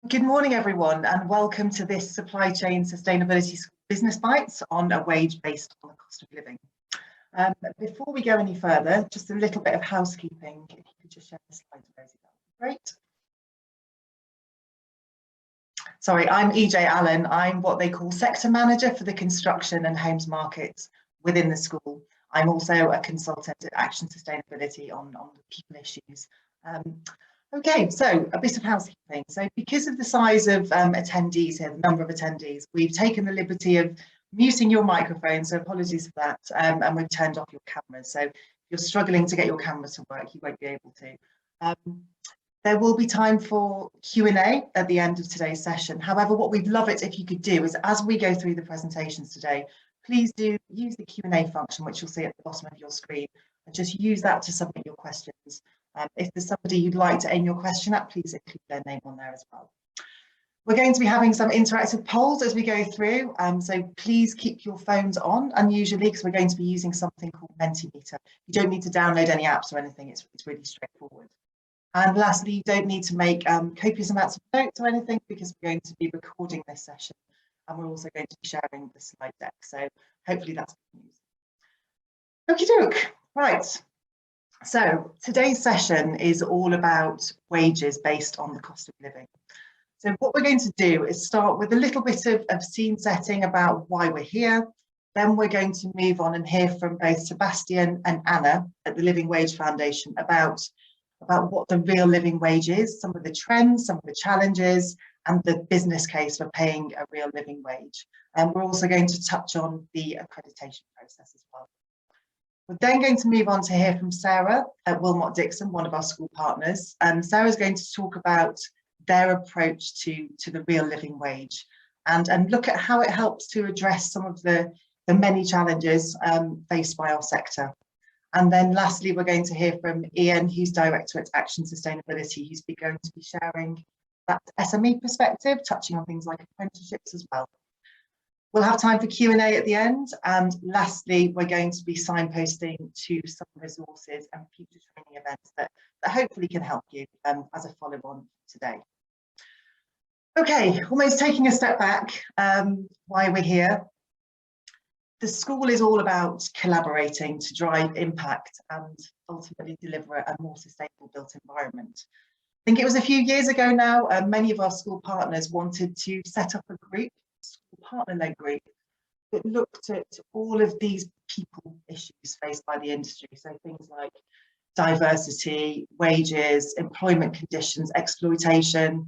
Good morning, everyone, and welcome to this Supply Chain Sustainability Business Bites on a wage based on the cost of living. Before we go any further, just a little bit of housekeeping. If you could just share the slides, Rosie, that would be great. Sorry, I'm EJ Allen. I'm what they call sector manager for the construction and homes markets within the school. I'm also a consultant at Action Sustainability on the people issues. Okay, so a bit of housekeeping. So because of the size of attendees here, the number of attendees, we've taken the liberty of muting your microphone, so apologies for that, and we've turned off your cameras. So if you're struggling to get your camera to work, you won't be able to. There will be time for Q&A at the end of today's session. However, what we'd love it if you could do is, as we go through the presentations today, please do use the Q&A function, which you'll see at the bottom of your screen, and just use that to submit your questions. If there's somebody you'd like to aim your question at, please include their name on there as well. We're going to be having some interactive polls as we go through, so please keep your phones on, unusually, because we're going to be using something called Mentimeter. You don't need to download any apps or anything, it's really straightforward. And lastly, you don't need to make copious amounts of notes or anything, because we're going to be recording this session, and we're also going to be sharing the slide deck, so hopefully that's good news. Okie doke, right. So today's session is all about wages based on the cost of living. So what we're going to do is start with a little bit of scene setting about why we're here. Then we're going to move on and hear from both Sebastian and Anna at the Living Wage Foundation about what the real living wage is, some of the trends, some of the challenges, and the business case for paying a real living wage. And we're also going to touch on the accreditation process as well. We're then going to move on to hear from Sarah at Willmott Dixon, one of our school partners. Sarah's going to talk about their approach to the real living wage and look at how it helps to address some of the many challenges faced by our sector. And then lastly, we're going to hear from Ian, who's director at Action Sustainability, who's going to be sharing that SME perspective, touching on things like apprenticeships as well. We'll have time for Q&A at the end, and lastly, we're going to be signposting to some resources and future training events that hopefully can help you as a follow-on today. Okay, almost taking a step back, why we're here. The school is all about collaborating to drive impact and ultimately deliver a more sustainable built environment. I think it was a few years ago now, many of our school partners wanted to set up a group, partner-led group, that looked at all of these people issues faced by the industry. So things like diversity, wages, employment conditions, exploitation,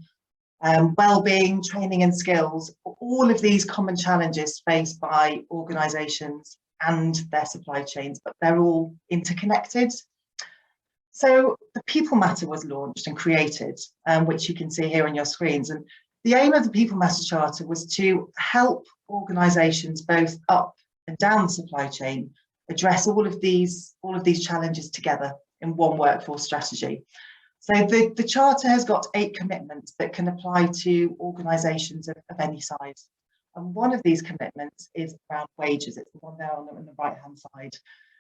well-being, training and skills, all of these common challenges faced by organisations and their supply chains, but they're all interconnected. So the People Matter was launched and created, which you can see here on your screens. And the aim of the People Matter Charter was to help organisations both up and down the supply chain address all of these challenges together in one workforce strategy. So the Charter has got 8 commitments that can apply to organisations of any size. And one of these commitments is around wages. It's the one there on the right-hand side.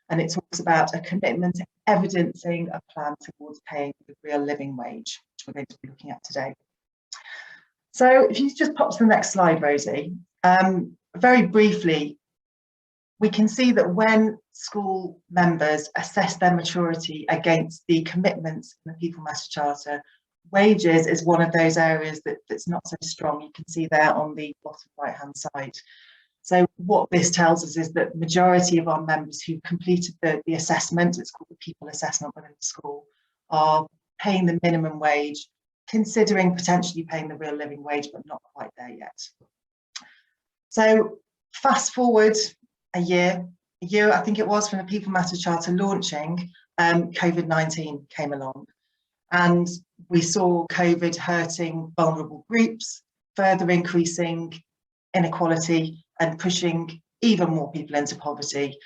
And it talks about a commitment to evidencing a plan towards paying the real living wage, which we're going to be looking at today. So if you just pop to the next slide, Rosie, very briefly, we can see that when school members assess their maturity against the commitments in the People Matter Charter, wages is one of those areas that's not so strong. You can see there on the bottom right-hand side. So what this tells us is that the majority of our members who completed the assessment, it's called the People Assessment within the school, are paying the minimum wage, considering potentially paying the real living wage, but not quite there yet. So fast forward a year I think it was from the People Matter Charter launching, COVID-19 came along, and we saw COVID hurting vulnerable groups, further increasing inequality and pushing even more people into poverty.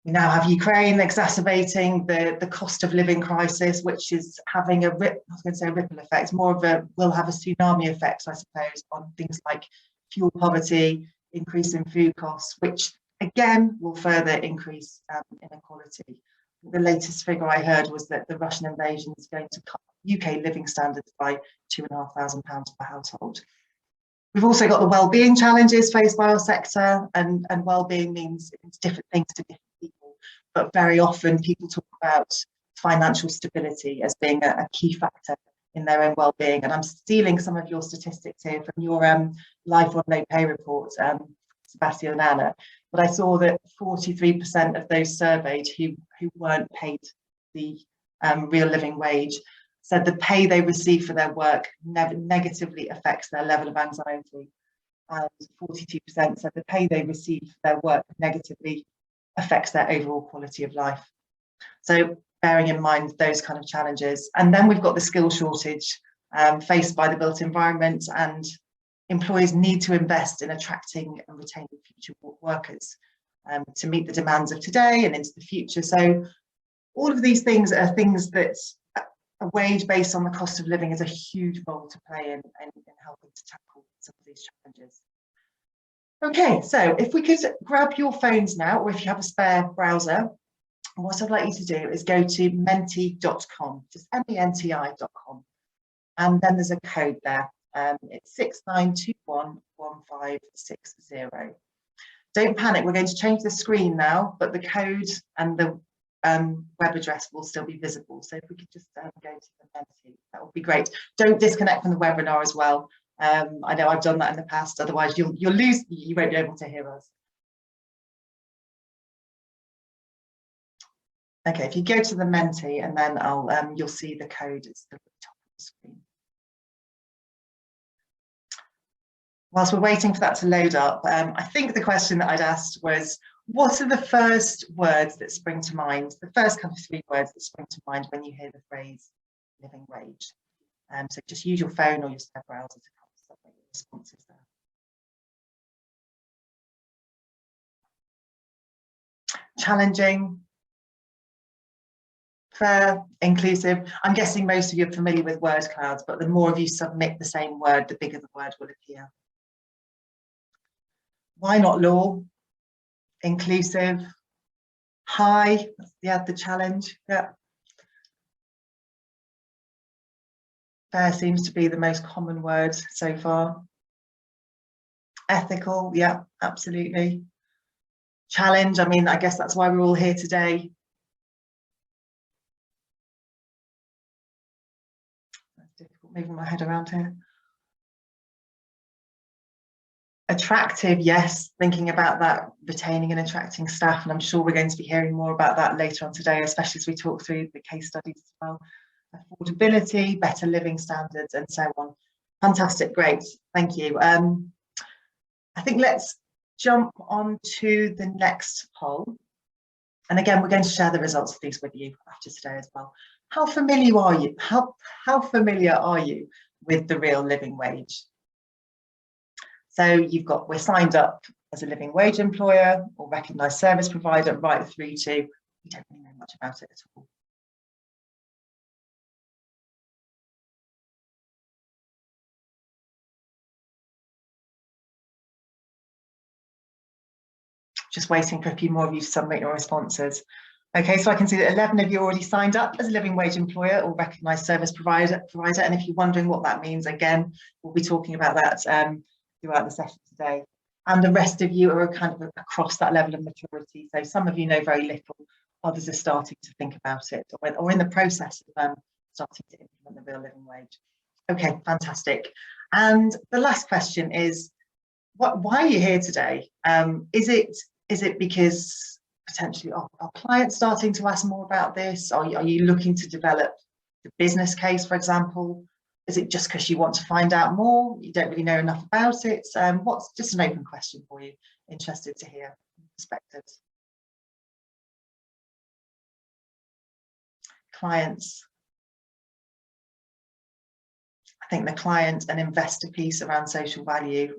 We now have Ukraine exacerbating the cost of living crisis, which is having a ripple effect, more of a, will have a tsunami effect, I suppose, on things like fuel poverty, increase in food costs, which again will further increase inequality. The latest figure I heard was that the Russian invasion is going to cut UK living standards by £2,500 per household. We've also got the wellbeing challenges faced by our sector, and wellbeing means different things to different people, but very often people talk about financial stability as being a key factor in their own well-being. And I'm stealing some of your statistics here from your Life on Low Pay report, Sebastian and Anna, but I saw that 43% of those surveyed who weren't paid the real living wage said the pay they receive for their work negatively affects their level of anxiety, and 42% said the pay they receive for their work negatively affects their overall quality of life. So bearing in mind those kind of challenges. And then we've got the skill shortage faced by the built environment, and employers need to invest in attracting and retaining future workers to meet the demands of today and into the future. So all of these things are things that a wage based on the cost of living is a huge role to play in helping to tackle some of these challenges. Okay, so if we could grab your phones now, or if you have a spare browser, what I'd like you to do is go to menti.com, just menti.com, and then there's a code there. It's 69211560. Don't panic, we're going to change the screen now, but the code and the web address will still be visible. So if we could just go to the Menti, that would be great. Don't disconnect from the webinar as well. I know I've done that in the past, otherwise you won't be able to hear us. Okay, if you go to the Menti, and then you'll see the code, it's at the top of the screen. Whilst we're waiting for that to load up, I think the question that I'd asked was, what are the first words that spring to mind, the first kind of 3 words that spring to mind when you hear the phrase living wage? So just use your phone or your spare browser to come up with your responses there. Challenging, fair, inclusive. I'm guessing most of you are familiar with word clouds, but the more of you submit the same word, the bigger the word will appear. Why not law? Inclusive. High, yeah, the challenge, yeah. Fair seems to be the most common word so far. Ethical, yeah, absolutely. Challenge, I mean, I guess that's why we're all here today. That's difficult moving my head around here. Attractive, yes, thinking about that, retaining and attracting staff, and I'm sure we're going to be hearing more about that later on today, especially as we talk through the case studies as well. Affordability, better living standards, and so on. Fantastic, great, thank you. I think let's jump on to the next poll. And again, we're going to share the results of these with you after today as well. How familiar are you? How familiar are you with the real living wage? So we're signed up as a living wage employer or recognised service provider, right through to we don't really know much about it at all. Just waiting for a few more of you to submit your responses. Okay, so I can see that 11 of you already signed up as a living wage employer or recognised service provider. And if you're wondering what that means, again, we'll be talking about that throughout the session today. And the rest of you are kind of across that level of maturity. So some of you know very little, others are starting to think about it, or in the process of starting to implement the real living wage. Okay, fantastic. And the last question is, why are you here today? Is it because potentially are clients starting to ask more about this? Are you looking to develop the business case, for example? Is it just because you want to find out more? You don't really know enough about it? What's just an open question for you? Interested to hear perspectives. Clients. I think the client and investor piece around social value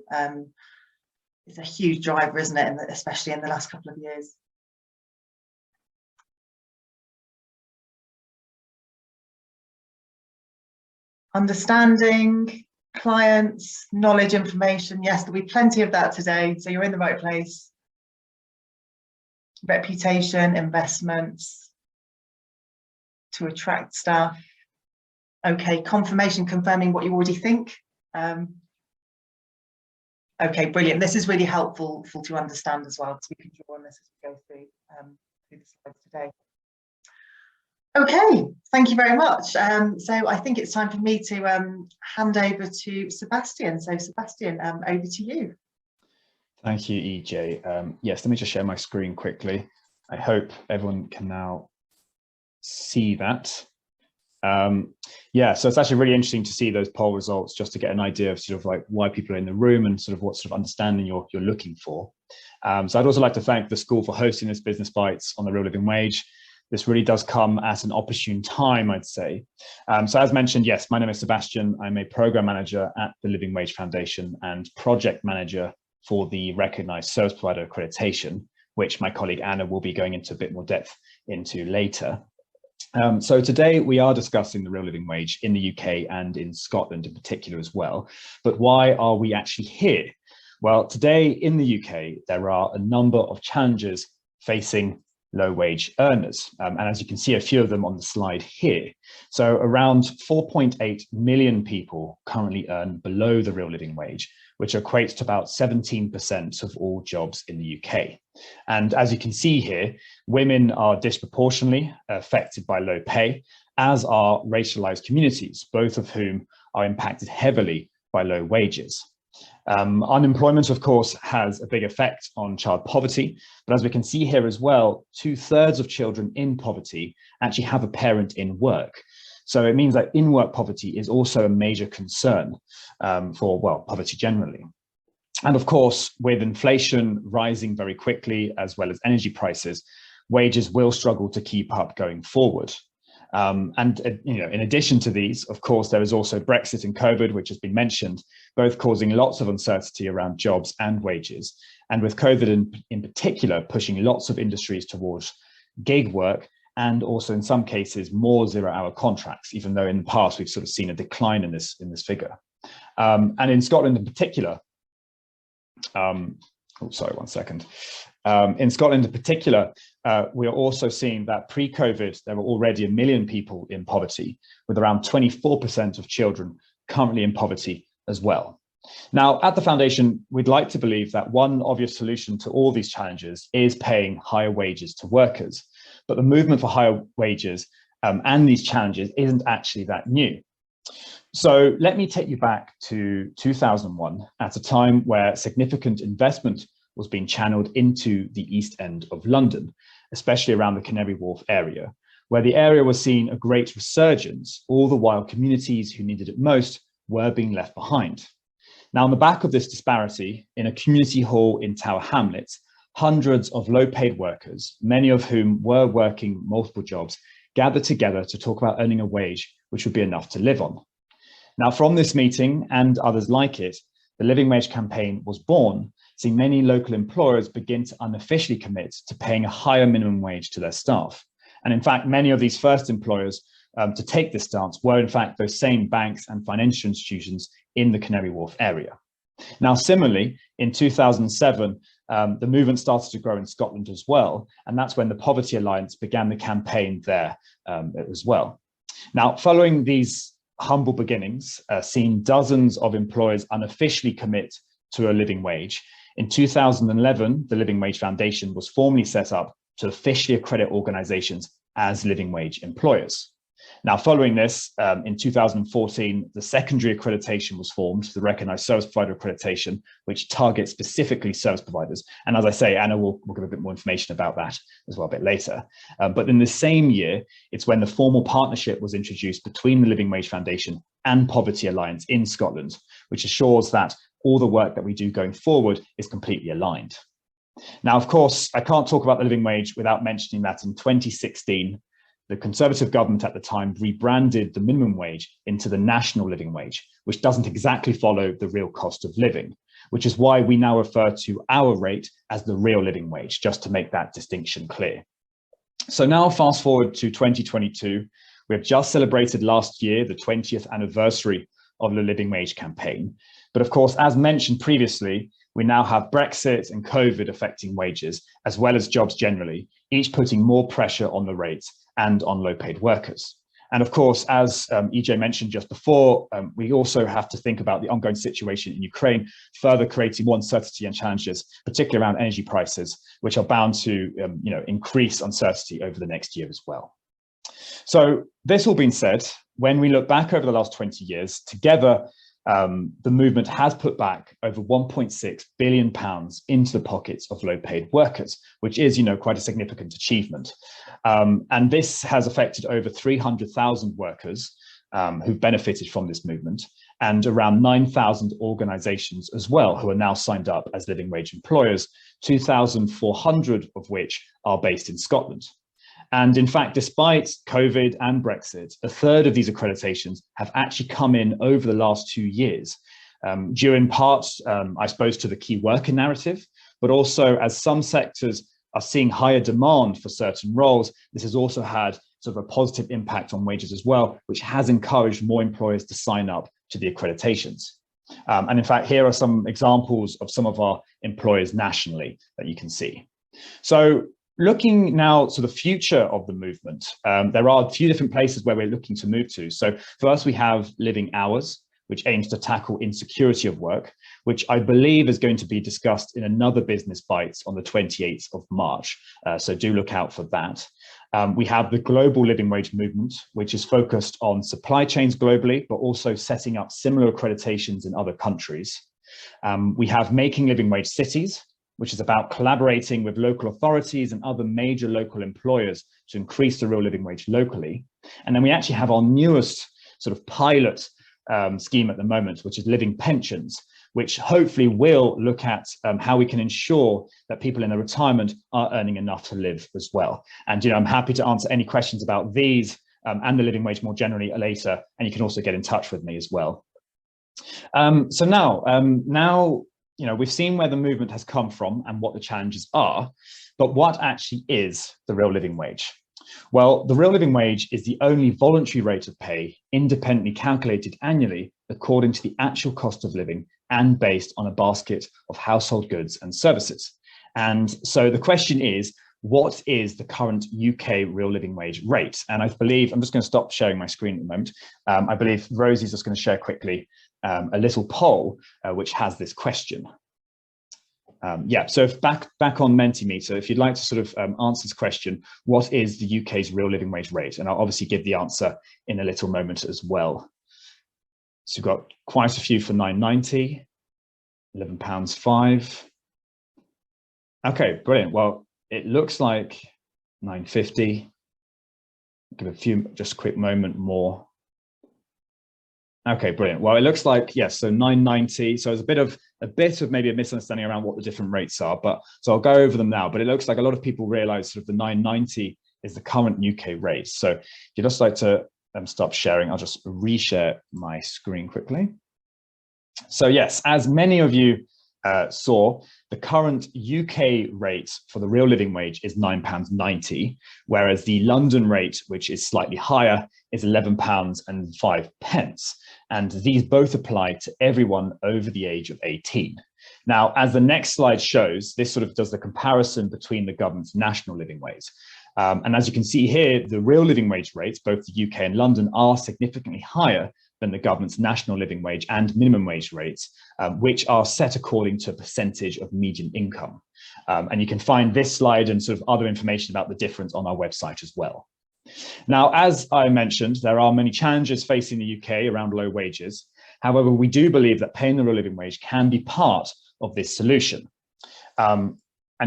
is a huge driver, isn't it? Especially in the last couple of years. Understanding, clients, knowledge, information. Yes, there'll be plenty of that today. So you're in the right place. Reputation, investments to attract staff. Okay, confirmation confirming what you already think. Okay, brilliant. This is really helpful to understand as well, because we can draw on this as we go through the slides today. Okay, thank you very much. So I think it's time for me to hand over to Sebastian. So Sebastian, over to you. Thank you, EJ. Yes, let me just share my screen quickly. I hope everyone can now see that. Yeah, so it's actually really interesting to see those poll results, just to get an idea of sort of like why people are in the room and sort of what sort of understanding you're looking for. So I'd also like to thank the school for hosting this Business Bites on the real living wage. This really does come at an opportune time, I'd say. So as mentioned, yes, my name is Sebastian. I'm a program manager at the Living Wage Foundation and project manager for the recognized service provider accreditation, which my colleague Anna will be going into a bit more depth into later. So today we are discussing the real living wage in the UK and in Scotland in particular as well. But why are we actually here? Well, today in the UK, there are a number of challenges facing low wage earners. And as you can see, a few of them on the slide here. So around 4.8 million people currently earn below the real living wage, which equates to about 17% of all jobs in the UK. And as you can see here, women are disproportionately affected by low pay, as are racialized communities, both of whom are impacted heavily by low wages. Unemployment, of course, has a big effect on child poverty, but as we can see here as well, 2/3 of children in poverty actually have a parent in work. So it means that in-work poverty is also a major concern for, well, poverty generally. And of course, with inflation rising very quickly, as well as energy prices, wages will struggle to keep up going forward. In addition to these, of course, there is also Brexit and COVID, which has been mentioned, both causing lots of uncertainty around jobs and wages. And with COVID in particular, pushing lots of industries towards gig work, and also in some cases more zero-hour contracts, even though in the past we've sort of seen a decline in this figure. And in Scotland in particular, in Scotland in particular, we are also seeing that pre-COVID, there were already 1 million people in poverty, with around 24% of children currently in poverty as well. Now, at the Foundation, we'd like to believe that one obvious solution to all these challenges is paying higher wages to workers. But the movement for higher wages and these challenges isn't actually that new. So let me take you back to 2001, at a time where significant investment was being channeled into the East End of London, especially around the Canary Wharf area, where the area was seeing a great resurgence, all the while communities who needed it most were being left behind. Now, on the back of this disparity, in a community hall in Tower Hamlets, hundreds of low-paid workers, many of whom were working multiple jobs, gathered together to talk about earning a wage which would be enough to live on. Now, from this meeting and others like it, the Living Wage campaign was born, seeing many local employers begin to unofficially commit to paying a higher minimum wage to their staff. And in fact, many of these first employers to take this stance were in fact those same banks and financial institutions in the Canary Wharf area. Now, similarly, in 2007, the movement started to grow in Scotland as well, and that's when the Poverty Alliance began the campaign there as well. Now, following these humble beginnings, seeing dozens of employers unofficially commit to a living wage, in 2011, the Living Wage Foundation was formally set up to officially accredit organizations as living wage employers. Now, following this, in 2014, the secondary accreditation was formed, the Recognised Service Provider Accreditation, which targets specifically service providers. And as I say, Anna will give a bit more information about that as well a bit later. But in the same year, it's when the formal partnership was introduced between the Living Wage Foundation and Poverty Alliance in Scotland, which assures that all the work that we do going forward is completely aligned. Now, of course, I can't talk about the living wage without mentioning that in 2016, the Conservative government at the time rebranded the minimum wage into the national living wage, which doesn't exactly follow the real cost of living, which is why we now refer to our rate as the real living wage, just to make that distinction clear. So now fast forward to 2022, we have just celebrated last year the 20th anniversary of the Living Wage campaign. But of course, as mentioned previously, we now have Brexit and COVID affecting wages, as well as jobs generally, each putting more pressure on the rates and on low-paid workers. And of course, as EJ mentioned just before, we also have to think about the ongoing situation in Ukraine, further creating more uncertainty and challenges, particularly around energy prices, which are bound to increase uncertainty over the next year as well. So this all being said, when we look back over the last 20 years, together, the movement has put back over £1.6 billion into the pockets of low-paid workers, which is, quite a significant achievement. And this has affected over 300,000 workers who've benefited from this movement, and around 9,000 organisations as well who are now signed up as living wage employers, 2,400 of which are based in Scotland. And in fact, despite COVID and Brexit, a third of these accreditations have actually come in over the last 2 years, due in part, I suppose, to the key worker narrative, but also as some sectors are seeing higher demand for certain roles, this has also had sort of a positive impact on wages as well, which has encouraged more employers to sign up to the accreditations. And in fact, here are some examples of some of our employers nationally that you can see. So, looking now to the future of the movement, there are a few different places where we're looking to move to. So first we have Living Hours, which aims to tackle insecurity of work, which I believe is going to be discussed in another Business Bites on the 28th of March. So do look out for that. We have the Global Living Wage Movement, which is focused on supply chains globally, but also setting up similar accreditations in other countries. We have Making Living Wage Cities, which is about collaborating with local authorities and other major local employers to increase the real living wage locally. And then we actually have our newest sort of pilot scheme at the moment, which is Living Pensions, which hopefully will look at how we can ensure that people in their retirement are earning enough to live as well. And I'm happy to answer any questions about these and the living wage more generally later, and you can also get in touch with me as well. So now, we've seen where the movement has come from and what the challenges are, but what actually is the real living wage? Well, the real living wage is the only voluntary rate of pay independently calculated annually according to the actual cost of living and based on a basket of household goods and services. And so the question is, what is the current UK real living wage rate? And I believe, I'm just going to stop sharing my screen at the moment. I believe Rosie's just going to share quickly a little poll which has this question. So if back on Mentimeter, if you'd like to sort of answer this question, what is the UK's real living wage rate? And I'll obviously give the answer in a little moment as well. So we've got quite a few for £9.90, £11.05. Okay, brilliant. Well, it looks like £9.50. Give a few, just a quick moment more. Okay, brilliant. Well, it looks like, yes, so £9.90. So there's a bit of maybe a misunderstanding around what the different rates are, but so I'll go over them now. But it looks like a lot of people realize sort of the £9.90 is the current UK rate. So if you'd just like to stop sharing, I'll just reshare my screen quickly. So yes, as many of you saw, the current UK rate for the real living wage is £9.90, whereas the London rate, which is slightly higher, is £11.05. And these both apply to everyone over the age of 18. Now, as the next slide shows, this sort of does the comparison between the government's national living wage. And as you can see here, the real living wage rates, both the UK and London, are significantly higher than the government's national living wage and minimum wage rates, which are set according to a percentage of median income. And you can find this slide and sort of other information about the difference on our website as well. Now, as I mentioned, there are many challenges facing the UK around low wages. However, we do believe that paying the real living wage can be part of this solution. And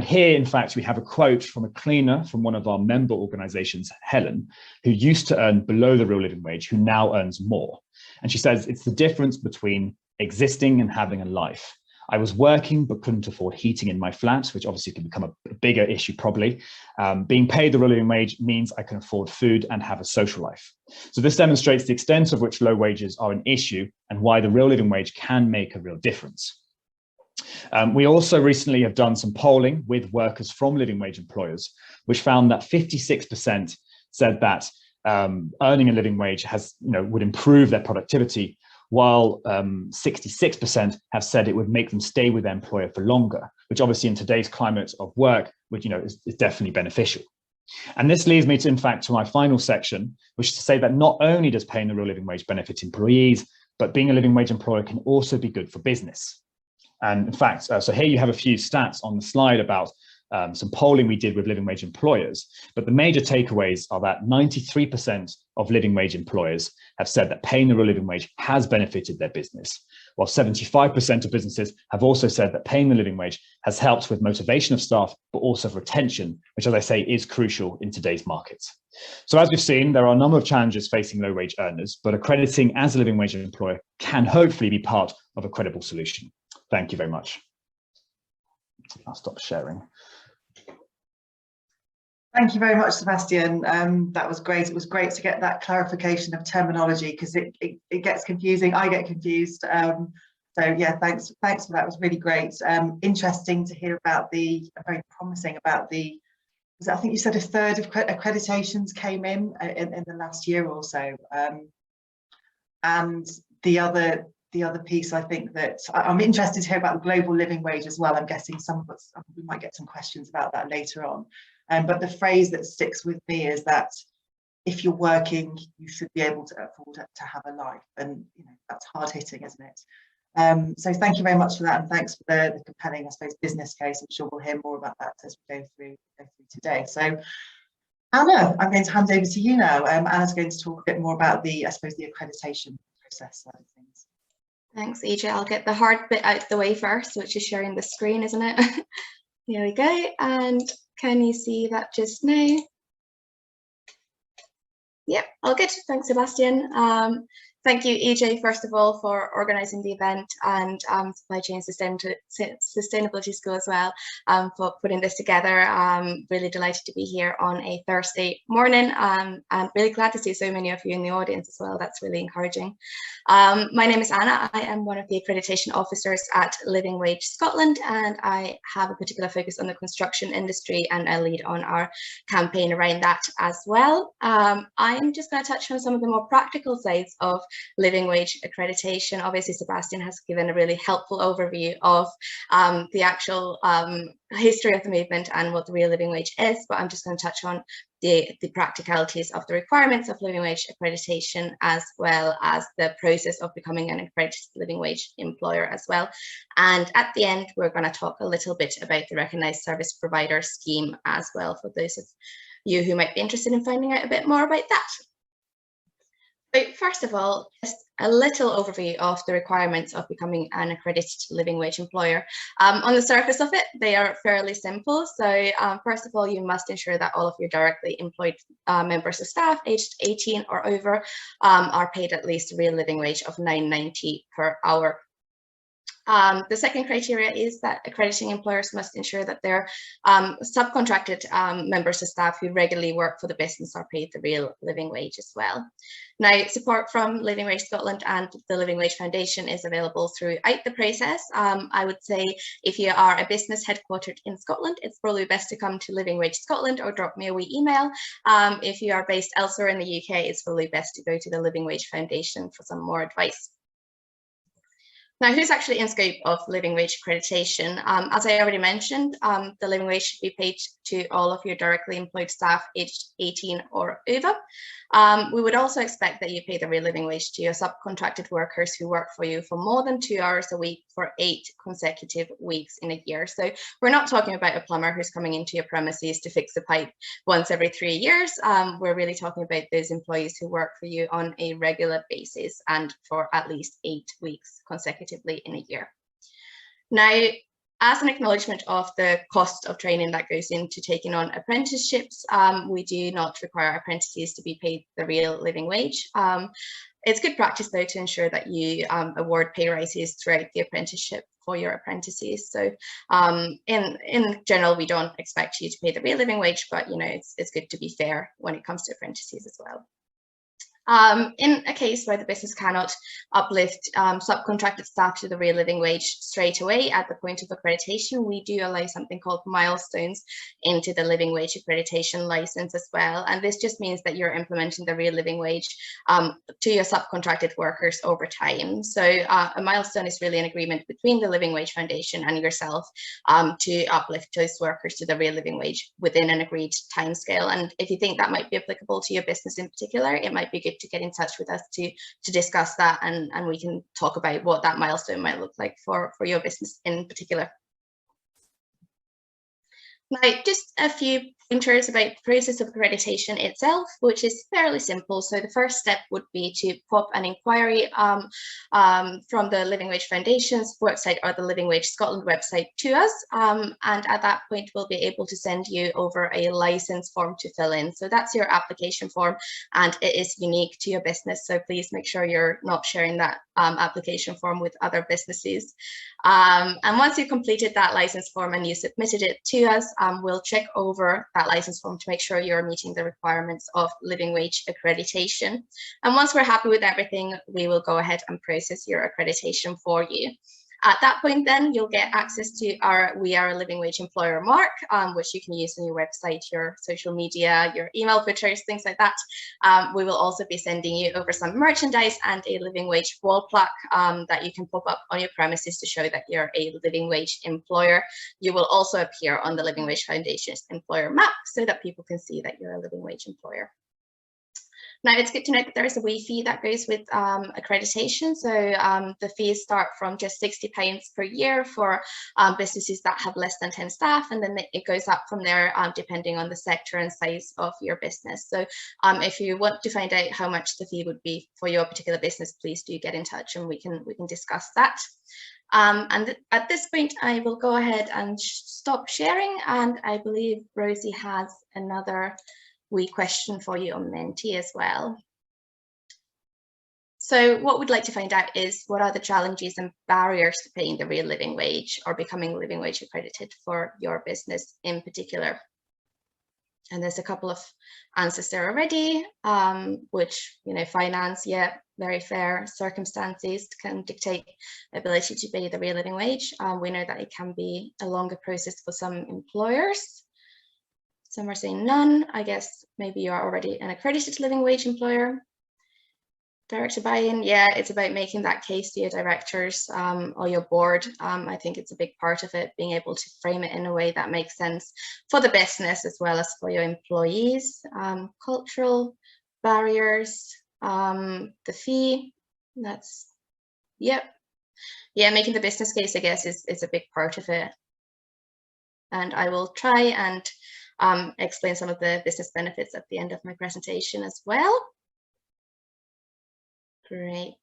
here, in fact, we have a quote from a cleaner from one of our member organizations, Helen, who used to earn below the real living wage, who now earns more. And she says, it's the difference between existing and having a life. I was working, but couldn't afford heating in my flat, which obviously can become a bigger issue probably. Being paid the real living wage means I can afford food and have a social life. So this demonstrates the extent of which low wages are an issue and why the real living wage can make a real difference. We also recently have done some polling with workers from living wage employers, which found that 56% said that earning a living wage would improve their productivity, while 66% have said it would make them stay with their employer for longer, which obviously in today's climate of work, which is definitely beneficial. And this leads me to, in fact, to my final section, which is to say that not only does paying the real living wage benefit employees, but being a living wage employer can also be good for business. And in fact, so here you have a few stats on the slide about some polling we did with living wage employers, but the major takeaways are that 93% of living wage employers have said that paying the real living wage has benefited their business, while 75% of businesses have also said that paying the living wage has helped with motivation of staff, but also for retention, which, as I say, is crucial in today's markets. So as we've seen, there are a number of challenges facing low wage earners, but accrediting as a living wage employer can hopefully be part of a credible solution. Thank you very much. I'll stop sharing. Thank you very much, Sebastian. That was great. It was great to get that clarification of terminology, because it gets confusing. I get confused. So yeah, thanks for that. It was really great. Interesting to hear about very promising about I think you said a third of accreditations came in the last year or so. And the other piece, I think that I'm interested to hear about the global living wage as well. I'm guessing we might get some questions about that later on. But the phrase that sticks with me is that if you're working, you should be able to afford to have a life, and that's hard hitting, isn't it? So thank you very much for that, and thanks for the compelling, I suppose, business case. I'm sure we'll hear more about that as we go through today. So Anna, I'm going to hand over to you now. Anna's going to talk a bit more about the accreditation process side of things. Thanks, EJ. I'll get the hard bit out of the way first, which is sharing the screen, isn't it? Here we go. And can you see that just now? Yep, all good. Thanks, Sebastian. Thank you, EJ, first of all, for organising the event, and Supply Chain Sustainability School as well, for putting this together. I'm really delighted to be here on a Thursday morning. I'm really glad to see so many of you in the audience as well. That's really encouraging. My name is Anna. I am one of the accreditation officers at Living Wage Scotland, and I have a particular focus on the construction industry, and I lead on our campaign around that as well. I'm just going to touch on some of the more practical sides of living wage accreditation. Obviously, Sebastian has given a really helpful overview of the actual history of the movement and what the real living wage is, but I'm just going to touch on the practicalities of the requirements of living wage accreditation, as well as the process of becoming an accredited living wage employer as well. And at the end, we're going to talk a little bit about the recognised service provider scheme as well, for those of you who might be interested in finding out a bit more about that. So first of all, just a little overview of the requirements of becoming an accredited living wage employer. On the surface of it, they are fairly simple. So first of all, you must ensure that all of your directly employed members of staff aged 18 or over are paid at least a real living wage of £9.90 per hour. The second criteria is that accrediting employers must ensure that their subcontracted members of staff who regularly work for the business are paid the real living wage as well. Now, support from Living Wage Scotland and the Living Wage Foundation is available throughout the process. I would say if you are a business headquartered in Scotland, it's probably best to come to Living Wage Scotland or drop me a wee email. If you are based elsewhere in the UK, it's probably best to go to the Living Wage Foundation for some more advice. Now, who's actually in scope of living wage accreditation? As I already mentioned, the living wage should be paid to all of your directly employed staff aged 18 or over. We would also expect that you pay the real living wage to your subcontracted workers who work for you for more than 2 hours a week for 8 consecutive weeks in a year. So we're not talking about a plumber who's coming into your premises to fix a pipe once every 3 years. We're really talking about those employees who work for you on a regular basis and for at least 8 weeks consecutively in a year. Now, as an acknowledgement of the cost of training that goes into taking on apprenticeships, we do not require apprentices to be paid the real living wage. It's good practice, though, to ensure that you award pay rises throughout the apprenticeship for your apprentices. So in general, we don't expect you to pay the real living wage, but it's good to be fair when it comes to apprentices as well. In a case where the business cannot uplift subcontracted staff to the real living wage straight away at the point of accreditation, we do allow something called milestones into the living wage accreditation license as well. And this just means that you're implementing the real living wage to your subcontracted workers over time. So a milestone is really an agreement between the Living Wage Foundation and yourself to uplift those workers to the real living wage within an agreed timescale. And if you think that might be applicable to your business in particular, it might be good to get in touch with us to discuss that, and we can talk about what that milestone might look like for your business in particular. Now, just a few pointers about the process of accreditation itself, which is fairly simple. So the first step would be to pop an inquiry from the Living Wage Foundation's website or the Living Wage Scotland website to us. And at that point, we'll be able to send you over a license form to fill in. So that's your application form, and it is unique to your business. So please make sure you're not sharing that application form with other businesses. And once you've completed that license form and you submitted it to us, we'll check over that license form to make sure you're meeting the requirements of living wage accreditation. And once we're happy with everything, we will go ahead and process your accreditation for you. At that point, then you'll get access to our We Are a Living Wage Employer mark, which you can use on your website, your social media, your email footers, things like that. We will also be sending you over some merchandise and a living wage wall plaque that you can pop up on your premises to show that you're a living wage employer. You will also appear on the Living Wage Foundation's employer map so that people can see that you're a living wage employer. Now, it's good to note that there is a wee fee that goes with accreditation. So the fees start from just £60 per year for businesses that have less than 10 staff, and then it goes up from there depending on the sector and size of your business. So if you want to find out how much the fee would be for your particular business, please do get in touch and we can discuss that. And at this point, I will go ahead and stop sharing, and I believe Rosie has another wee question for you on Menti as well. So what we'd like to find out is, what are the challenges and barriers to paying the real living wage or becoming living wage accredited for your business in particular? And there's a couple of answers there already, which, finance, yeah, very fair. Circumstances can dictate ability to pay the real living wage. We know that it can be a longer process for some employers. Some are saying none. I guess maybe you are already an accredited living wage employer. Director buy-in, yeah, it's about making that case to your directors or your board. I think it's a big part of it, being able to frame it in a way that makes sense for the business as well as for your employees. Cultural barriers, the fee, that's, yep. Yeah, making the business case, I guess, is a big part of it. And I will try and explain some of the business benefits at the end of my presentation as well. Great.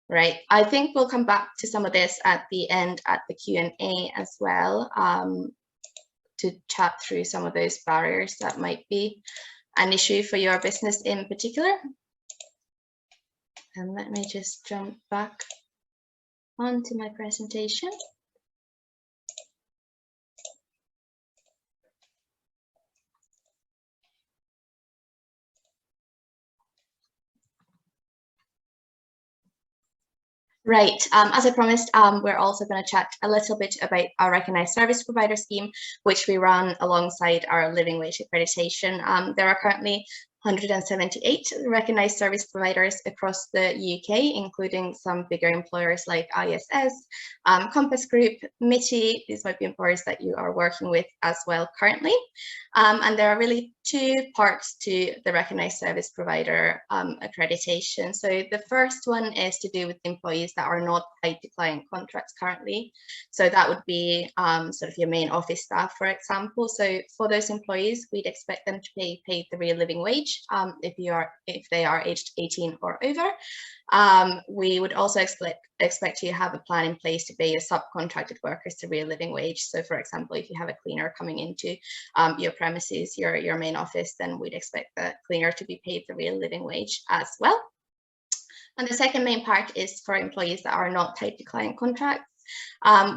Right, I think we'll come back to some of this at the end at the Q&A as well, to chat through some of those barriers that might be an issue for your business in particular. And let me just jump back onto my presentation. Right, as I promised, we're also going to chat a little bit about our recognised service provider scheme, which we run alongside our living wage accreditation. There are currently 178 recognised service providers across the UK, including some bigger employers like ISS, Compass Group, MITI. These might be employers that you are working with as well currently. And there are really two parts to the recognised service provider accreditation. So the first one is to do with employees that are not tied to client contracts currently. So that would be sort of your main office staff, for example. So for those employees, we'd expect them to be paid the real living wage if they are aged 18 or over. We would also expect you to have a plan in place to pay your subcontracted workers the real living wage. So for example, if you have a cleaner coming into your premises, your main office, then we'd expect the cleaner to be paid the real living wage as well. And the second main part is for employees that are not tied to client contracts.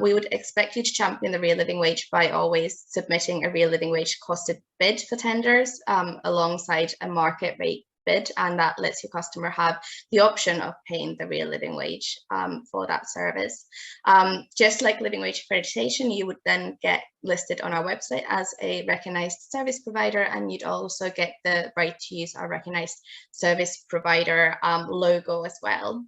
We would expect you to champion the real living wage by always submitting a real living wage costed bid for tenders alongside a market rate bid, and that lets your customer have the option of paying the real living wage for that service. Just like living wage accreditation, you would then get listed on our website as a recognised service provider, and you'd also get the right to use our recognised service provider logo as well.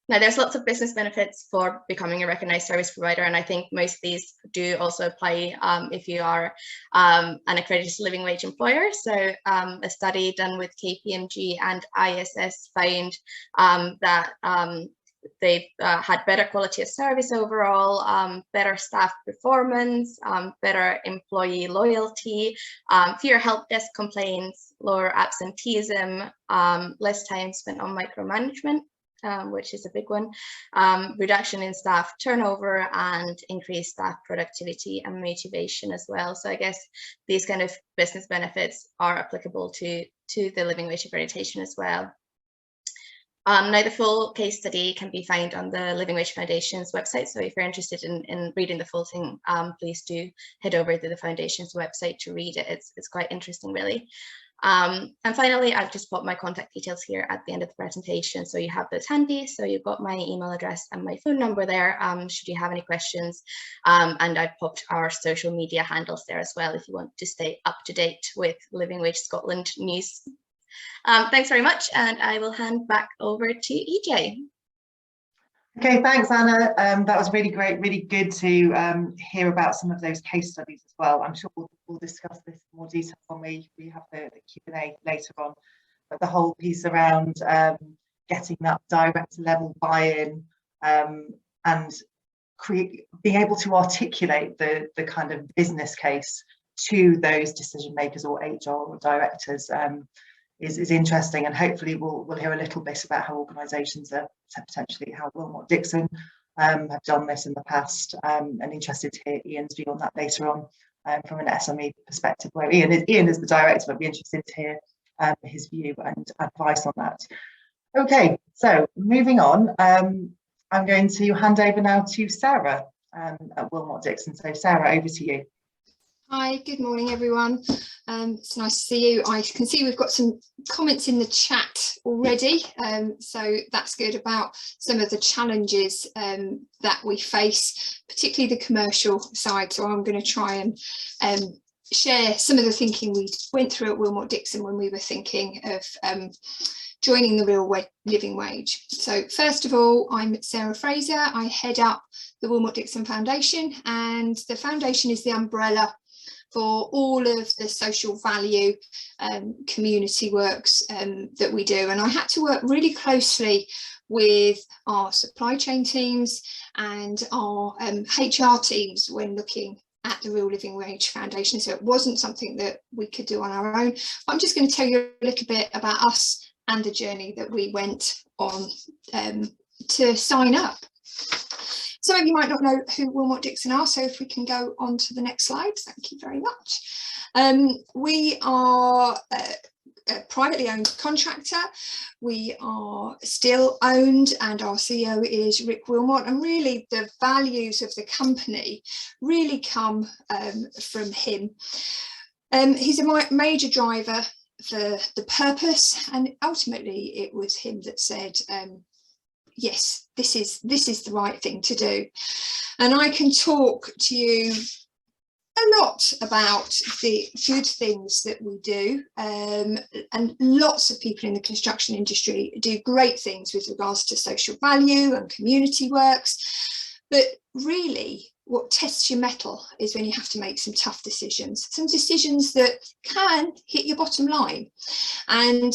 Now, there's lots of business benefits for becoming a recognised service provider, and I think most of these do also apply if you are an accredited living wage employer. So a study done with KPMG and ISS found that they've had better quality of service overall, better staff performance, better employee loyalty, fewer help desk complaints, lower absenteeism, less time spent on micromanagement, which is a big one, reduction in staff turnover, and increased staff productivity and motivation as well. So I guess these kind of business benefits are applicable to the living wage accreditation as well. Now, the full case study can be found on the Living Wage Foundation's website. So if you're interested in reading the full thing, please do head over to the Foundation's website to read it. It's quite interesting, really. And finally, I've just put my contact details here at the end of the presentation, so you have those handy. So you've got my email address and my phone number there, should you have any questions. And I've popped our social media handles there as well if you want to stay up to date with Living Wage Scotland news. Thanks very much, and I will hand back over to EJ. Okay, thanks, Anna. That was really great, really good to hear about some of those case studies as well. I'm sure we'll discuss this in more detail when we have the Q&A later on. But the whole piece around getting that director level buy-in and being able to articulate the kind of business case to those decision makers or HR or directors is interesting, and hopefully we'll hear a little bit about how organisations are potentially, how Willmott Dixon have done this in the past, and interested to hear Ian's view on that later on from an SME perspective, where Ian is the director, but I'd be interested to hear his view and advice on that. Okay, so moving on, I'm going to hand over now to Sarah at Willmott Dixon. So Sarah, over to you. Hi, good morning everyone. It's nice to see you. I can see we've got some comments in the chat already, so that's good, about some of the challenges that we face, particularly the commercial side. So I'm going to try and share some of the thinking we went through at Willmott Dixon when we were thinking of joining the real living wage. So first of all, I'm Sarah Fraser. I head up the Willmott Dixon Foundation, and the foundation is the umbrella for all of the social value community works that we do. And I had to work really closely with our supply chain teams and our HR teams when looking at the Real Living Wage Foundation. So it wasn't something that we could do on our own. I'm just going to tell you a little bit about us and the journey that we went on to sign up. Some of you might not know who Willmott Dixon are, so if we can go on to the next slide, thank you very much. We are a privately owned contractor. We are still owned, and our CEO is Rick Willmott, and really the values of the company really come from him. He's a major driver for the purpose, and ultimately it was him that said, yes, this is the right thing to do. And I can talk to you a lot about the good things that we do, and lots of people in the construction industry do great things with regards to social value and community works. But really what tests your mettle is when you have to make some tough decisions, some decisions that can hit your bottom line. And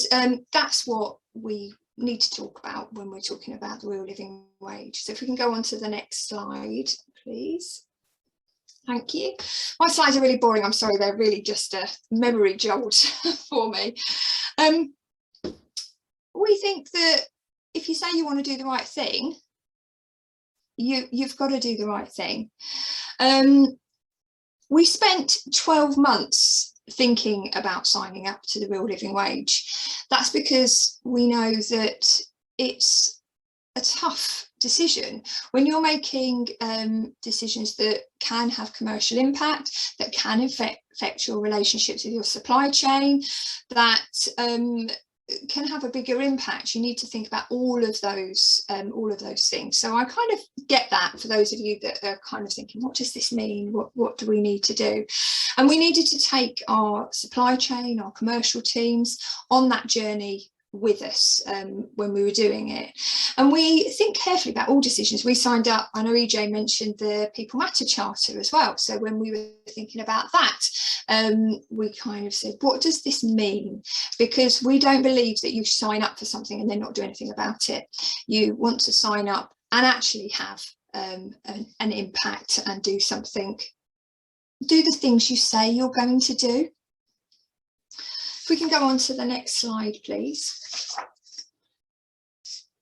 that's what we need to talk about when we're talking about the real living wage. So if we can go on to the next slide, please. Thank you. My slides are really boring. I'm sorry, they're really just a memory jolt for me. We think that if you say you want to do the right thing, you've got to do the right thing. We spent 12 months thinking about signing up to the real living wage. That's because we know that it's a tough decision. When you're making decisions that can have commercial impact, that can affect your relationships with your supply chain, that can have a bigger impact, you need to think about all of those things. So I kind of get that for those of you that are kind of thinking, what does this mean? What do we need to do? And we needed to take our supply chain, our commercial teams on that journey with us when we were doing it. And we think carefully about all decisions. We signed up, I know EJ mentioned the People Matter Charter as well. So when we were thinking about that, we kind of said, what does this mean? Because we don't believe that you sign up for something and then not do anything about it. You want to sign up and actually have an impact and do something, do the things you say you're going to do. If we can go on to the next slide, please.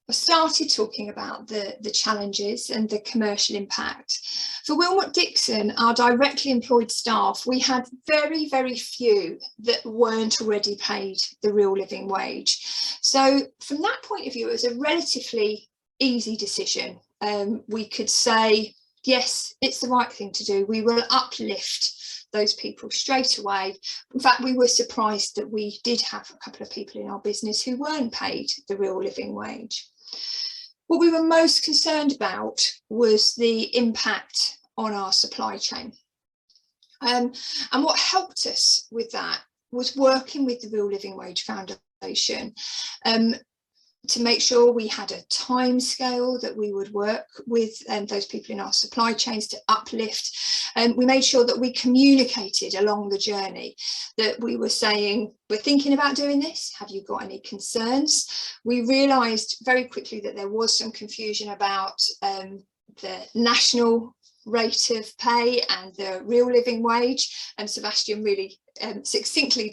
I started talking about the challenges and the commercial impact. For Willmott Dixon, our directly employed staff, we had very, very few that weren't already paid the real living wage. So from that point of view, it was a relatively easy decision. We could say, yes, it's the right thing to do. We will uplift those people straight away. In fact, we were surprised that we did have a couple of people in our business who weren't paid the real living wage. What we were most concerned about was the impact on our supply chain. And what helped us with that was working with the Real Living Wage Foundation to make sure we had a time scale that we would work with those people in our supply chains to uplift. We made sure that we communicated along the journey, that we were saying, we're thinking about doing this, have you got any concerns? We realised very quickly that there was some confusion about the national rate of pay and the real living wage, and Sebastian really succinctly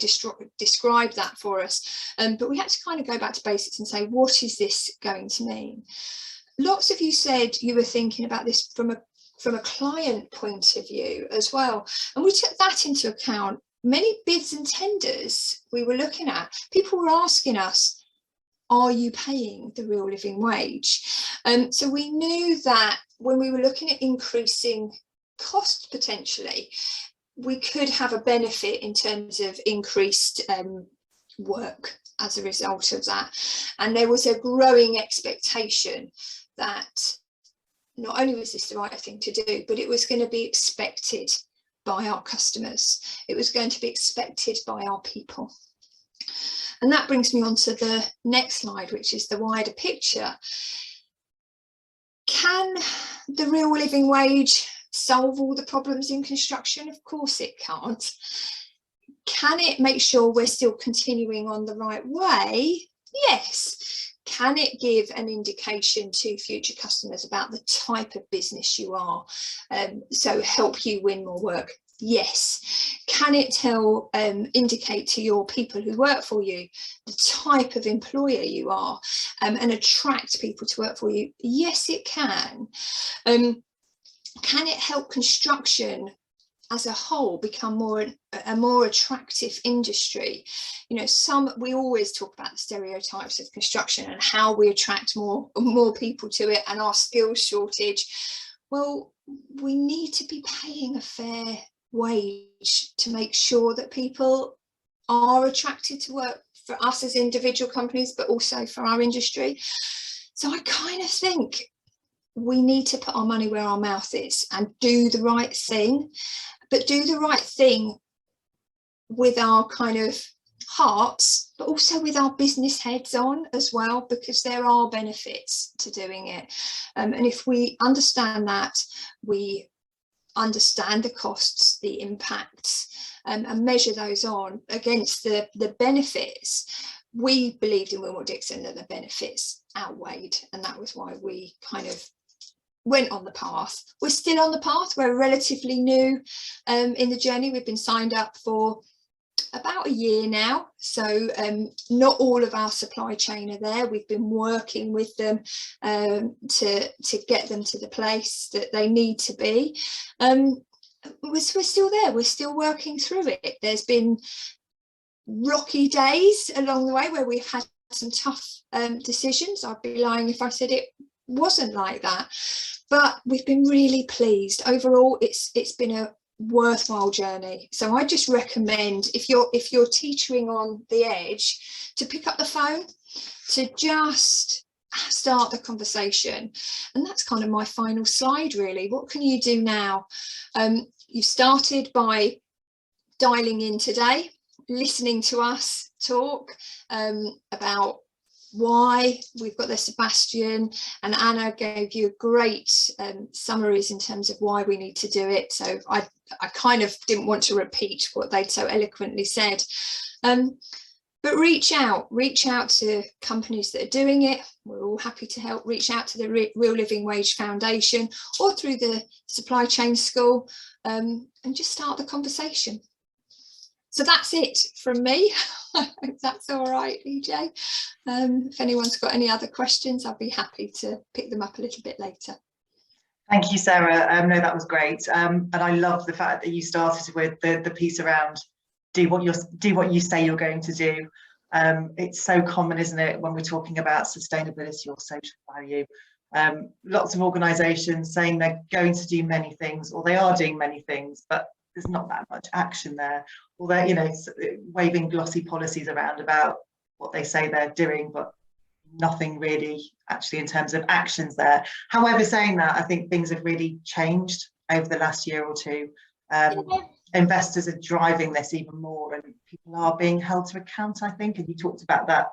described that for us, but we had to kind of go back to basics and say, what is this going to mean? Lots of you said you were thinking about this from a client point of view as well, and we took that into account. Many bids and tenders we were looking at, people were asking us, are you paying the real living wage? So we knew that when we were looking at increasing cost potentially, we could have a benefit in terms of increased work as a result of that. And there was a growing expectation that not only was this the right thing to do, but it was going to be expected by our customers. It was going to be expected by our people. And that brings me on to the next slide, which is the wider picture. Can the real living wage solve all the problems in construction? Of course it can't. Can it make sure we're still continuing on the right way? Yes. Can it give an indication to future customers about the type of business you are, so help you win more work? Yes. Can it indicate to your people who work for you the type of employer you are, and attract people to work for you? Yes, it can. Can it help construction as a whole become a more attractive industry? You know, we always talk about the stereotypes of construction and how we attract more people to it, and our skills shortage. Well, we need to be paying a fair wage to make sure that people are attracted to work for us as individual companies, but also for our industry. So I kind of think we need to put our money where our mouth is and do the right thing, but do the right thing with our kind of hearts, but also with our business heads on as well, because there are benefits to doing it. And if we understand that, we understand the costs, the impacts, and measure those on against the benefits. We believed in Willmott Dixon that the benefits outweighed, and that was why we kind of went on the path. We're still on the path. We're relatively new in the journey. We've been signed up for about a year now, so not all of our supply chain are there. We've been working with them to get them to the place that they need to be. We're still there. We're still working through it. There's been rocky days along the way where we've had some tough decisions. I'd be lying if I said it wasn't like that. But we've been really pleased. Overall, it's been a worthwhile journey. So I just recommend, if you're teetering on the edge, to pick up the phone, to just start the conversation. And that's kind of my final slide, really. What can you do now? You started by dialing in today, listening to us talk about why. We've got there Sebastian and Anna gave you great summaries in terms of why we need to do it. So I kind of didn't want to repeat what they'd so eloquently said. But reach out to companies that are doing it. We're all happy to help. Reach out to the Real Living Wage Foundation or through the Supply Chain School, and just start the conversation. So that's it from me. I hope that's all right, EJ. If anyone's got any other questions, I'll be happy to pick them up a little bit later. Thank you, Sarah. No, that was great. And I love the fact that you started with the piece around do what you say you're going to do. It's so common, isn't it, when we're talking about sustainability or social value? Lots of organisations saying they're going to do many things, or they are doing many things, but there's not that much action there. Or they're, you know, waving glossy policies around about what they say they're doing, but nothing really actually in terms of actions there. However, saying that, I think things have really changed over the last year or two. Investors are driving this even more, and people are being held to account, I think. And you talked about that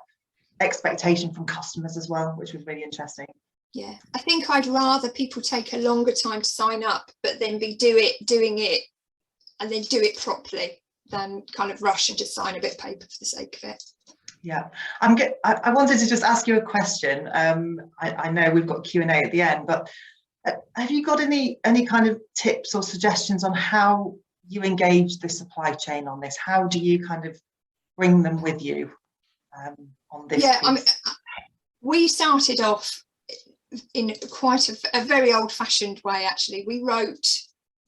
expectation from customers as well, which was really interesting. Yeah, I think I'd rather people take a longer time to sign up, but then be doing it and then do it properly, than kind of rush and just sign a bit of paper for the sake of it. Yeah, I wanted to just ask you a question. I know we've got Q&A at the end, but have you got any kind of tips or suggestions on how you engage the supply chain on this? How do you kind of bring them with you on this? Yeah, piece? I mean, we started off in quite a very old-fashioned way, actually. We wrote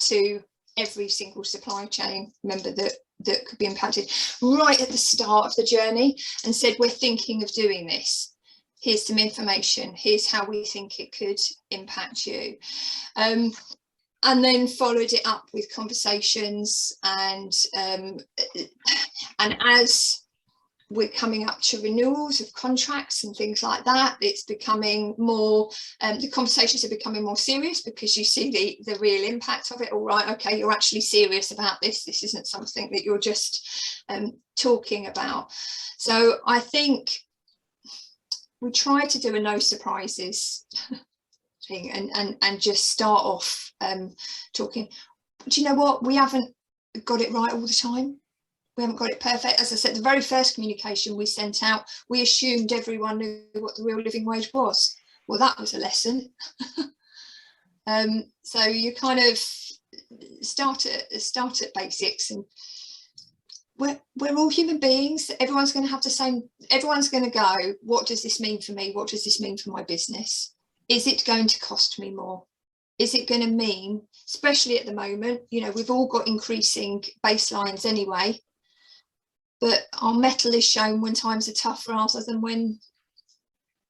to every single supply chain member that could be impacted right at the start of the journey and said, we're thinking of doing this. Here's some information. Here's how we think it could impact you. And then followed it up with conversations, and as we're coming up to renewals of contracts and things like that, it's becoming more, the conversations are becoming more serious, because you see the real impact of it. All right, okay, you're actually serious about this. This isn't something that you're just talking about. So I think we try to do a no surprises thing, and just start off talking. Do you know what? We haven't got it right all the time. We haven't got it perfect. As I said, the very first communication we sent out, we assumed everyone knew what the real living wage was. Well, that was a lesson. So you kind of start at basics, and we're all human beings. Everyone's going to have the same. Everyone's going to go, what does this mean for me? What does this mean for my business? Is it going to cost me more? Is it going to mean, especially at the moment, you know, we've all got increasing baselines anyway. But our mettle is shown when times are tough rather than when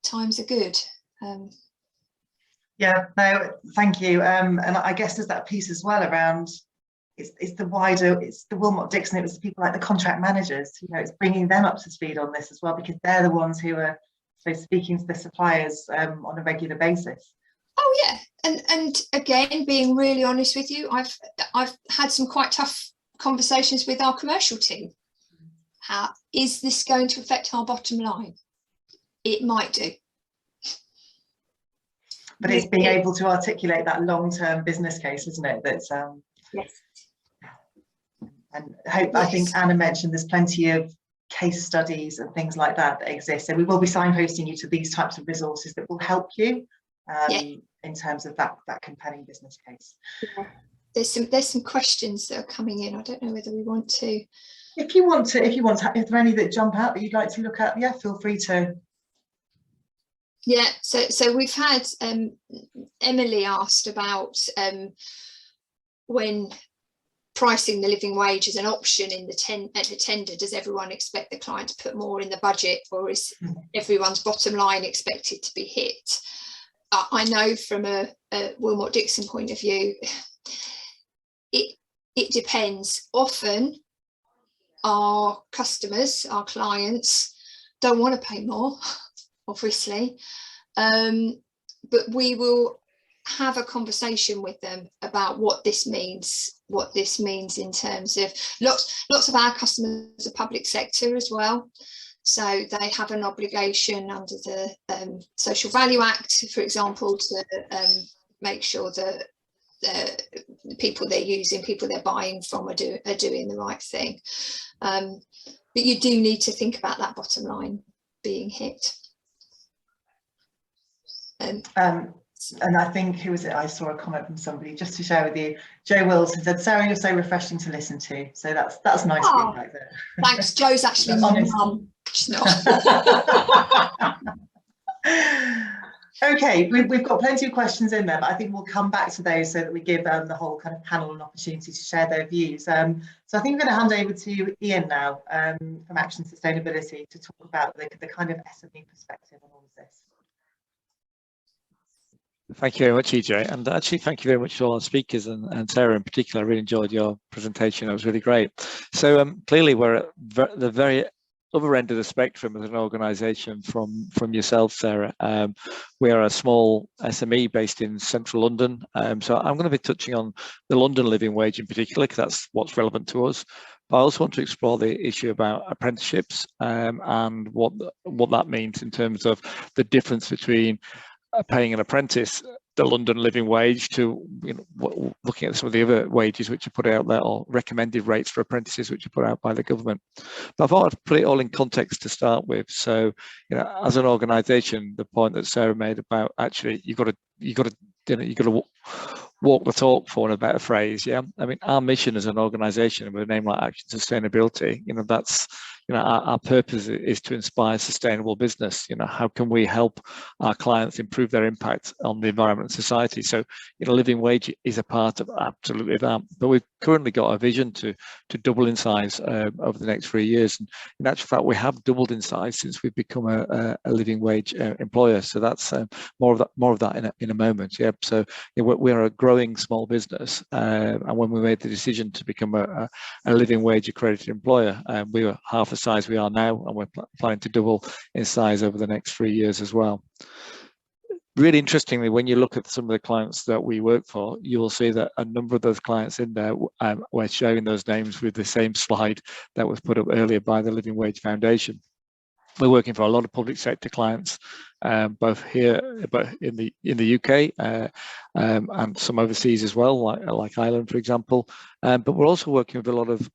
times are good. Yeah, no, thank you. And I guess there's that piece as well around it's the wider, it's the Willmott Dixon, it was the people like the contract managers, you know, it's bringing them up to speed on this as well, because they're the ones who are speaking to the suppliers on a regular basis. Oh yeah, and again, being really honest with you, I've had some quite tough conversations with our commercial team. How is this going to affect our bottom line? It might do. But it's being able to articulate that long-term business case, isn't it? That's yes. And I think Anna mentioned there's plenty of case studies and things like that exist. So we will be signposting you to these types of resources that will help you in terms of that compelling business case. Yeah. There's some questions that are coming in. I don't know whether we want to. If there are any that jump out that you'd like to look at, yeah, feel free to. Yeah, so we've had Emily asked about when pricing the living wage as an option in at the tender, does everyone expect the client to put more in the budget, or is everyone's bottom line expected to be hit? I know from a Willmott Dixon point of view, it depends. Often our customers, our clients, don't want to pay more, obviously, but we will have a conversation with them about what this means in terms of lots of our customers are public sector as well, so they have an obligation under the Social Value Act, for example, to make sure that the people they're using, people they're buying from are doing the right thing. But you do need to think about that bottom line being hit. And I think, who was it? I saw a comment from somebody, just to share with you. Joe Wills said, "Sarah, you're so refreshing to listen to." So that's nice feedback there. Thanks. Joe's actually my mum. She's not. Okay, we've got plenty of questions in there, but I think we'll come back to those so that we give the whole kind of panel an opportunity to share their views. So I think I'm going to hand over to Ian now from Action Sustainability to talk about the kind of SME perspective on all of this. Thank you very much, EJ, and actually thank you very much to all our speakers and Sarah in particular. I really enjoyed your presentation. It was really great. So clearly we're at the very other end of the spectrum as an organisation from yourself, Sarah. We are a small SME based in central London, so I'm going to be touching on the London living wage in particular because that's what's relevant to us. But I also want to explore the issue about apprenticeships and what that means in terms of the difference between paying an apprentice the London living wage to, looking at some of the other wages which are put out there, or recommended rates for apprentices which are put out by the government. But I thought I'd put it all in context to start with. So, as an organisation, the point that Sarah made about actually you've got to walk the talk, for a better phrase. Yeah, I mean, our mission as an organisation with a name like Action Sustainability, that's our purpose is to inspire sustainable business. How can we help our clients improve their impact on the environment and society? So, living wage is a part of absolutely that. But we've currently got a vision to double in size over the next 3 years. And in actual fact, we have doubled in size since we've become a living wage employer. So that's more of that in a moment. Yeah. So we're a growing small business, and when we made the decision to become a living wage accredited employer, we were half the size we are now, and we're planning to double in size over the next 3 years as well. Really interestingly, when you look at some of the clients that we work for, you will see that a number of those clients in there, we're sharing those names with the same slide that was put up earlier by the Living Wage Foundation. We're working for a lot of public sector clients, both here, but in the UK, and some overseas as well, like Ireland, for example. But we're also working with a lot of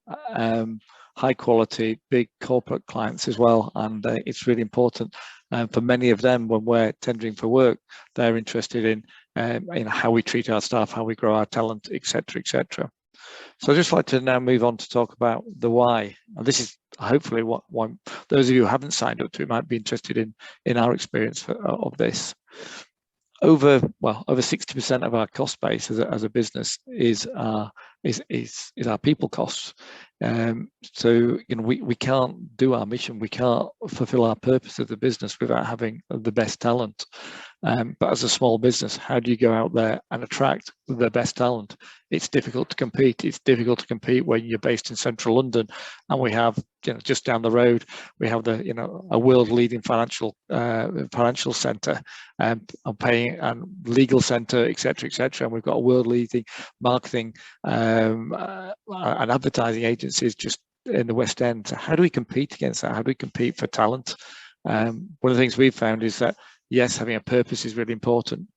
high quality, big corporate clients as well, and it's really important. For many of them, when we're tendering for work, they're interested in how we treat our staff, how we grow our talent, etc., etc. So I'd just like to now move on to talk about the why. And this is hopefully what those of you who haven't signed up to might be interested in our experience of this. Over 60% of our cost base as a business is our people costs. So we can't do our mission, we can't fulfill our purpose of the business without having the best talent. But as a small business, how do you go out there and attract the best talent? It's difficult to compete. It's difficult to compete when you're based in central London, and we have just down the road we have a world-leading financial centre, and paying and legal centre, etc., etc. And we've got a world-leading marketing and advertising agencies just in the West End. So how do we compete against that? How do we compete for talent? One of the things we've found is that yes, having a purpose is really important,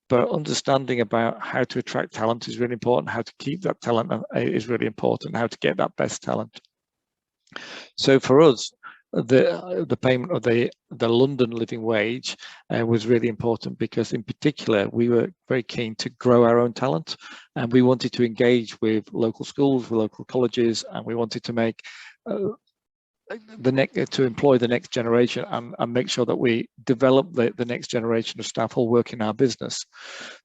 but understanding about how to attract talent is really important. How to keep that talent is really important. How to get that best talent. So for us, the payment of the London living wage was really important because, in particular, we were very keen to grow our own talent, and we wanted to engage with local schools, with local colleges, and we wanted to make to employ the next generation and make sure that we develop the next generation of staff who'll work in our business.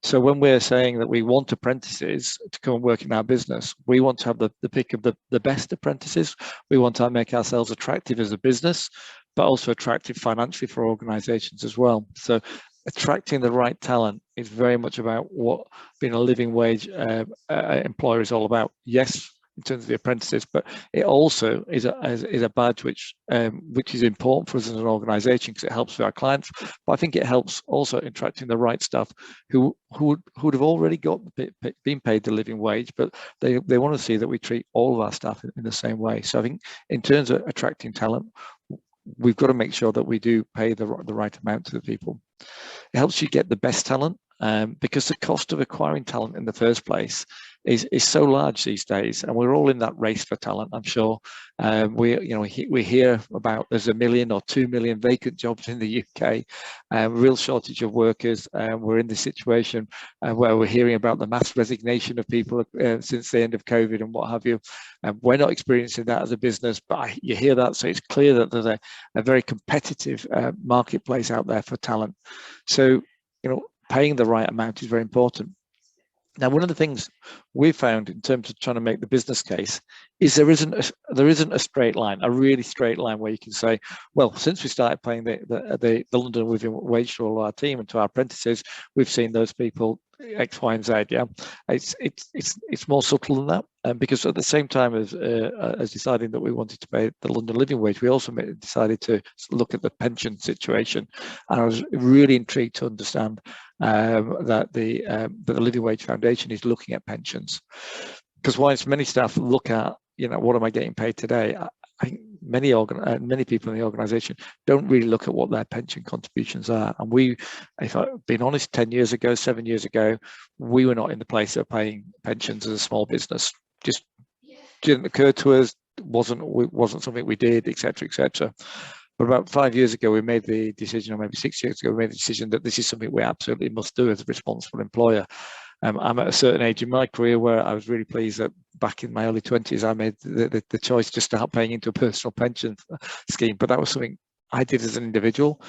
So when we're saying that we want apprentices to come and work in our business, we want to have the pick of the best apprentices. We want to make ourselves attractive as a business, but also attractive financially for organizations as well. So attracting the right talent is very much about what being a living wage employer is all about. Yes, in terms of the apprentices, but it also is a badge which is important for us as an organisation because it helps with our clients. But I think it helps also attracting the right staff who would have already been paid the living wage, but they want to see that we treat all of our staff in the same way. So I think in terms of attracting talent, we've got to make sure that we do pay the right amount to the people. It helps you get the best talent. Because the cost of acquiring talent in the first place is so large these days, and we're all in that race for talent. I'm sure we hear about there's 1 million or 2 million vacant jobs in the UK, real shortage of workers. We're in this situation where we're hearing about the mass resignation of people since the end of COVID and what have you. We're not experiencing that as a business, but you hear that, so it's clear that there's a very competitive marketplace out there for talent. So paying the right amount is very important. Now, one of the things we've found in terms of trying to make the business case is there isn't a straight line, a really straight line where you can say, well, since we started paying the London living wage to all our team and to our apprentices, we've seen those people X, Y, and Z. Yeah, it's more subtle than that, because at the same time as deciding that we wanted to pay the London living wage, we also decided to look at the pension situation, and I was really intrigued to understand that the Living Wage Foundation is looking at pensions, because whilst many staff look at what am I getting paid today, I think many people in the organisation don't really look at what their pension contributions are. And if I've been honest, 10 years ago, 7 years ago, we were not in the place of paying pensions as a small business. Just didn't occur to us, wasn't something we did, etc., etc. But about 5 years ago, we made the decision, or maybe 6 years ago, we made the decision that this is something we absolutely must do as a responsible employer. I'm at a certain age in my career where I was really pleased that back in my early 20s, I made the choice to start paying into a personal pension scheme. But that was something I did as an individual.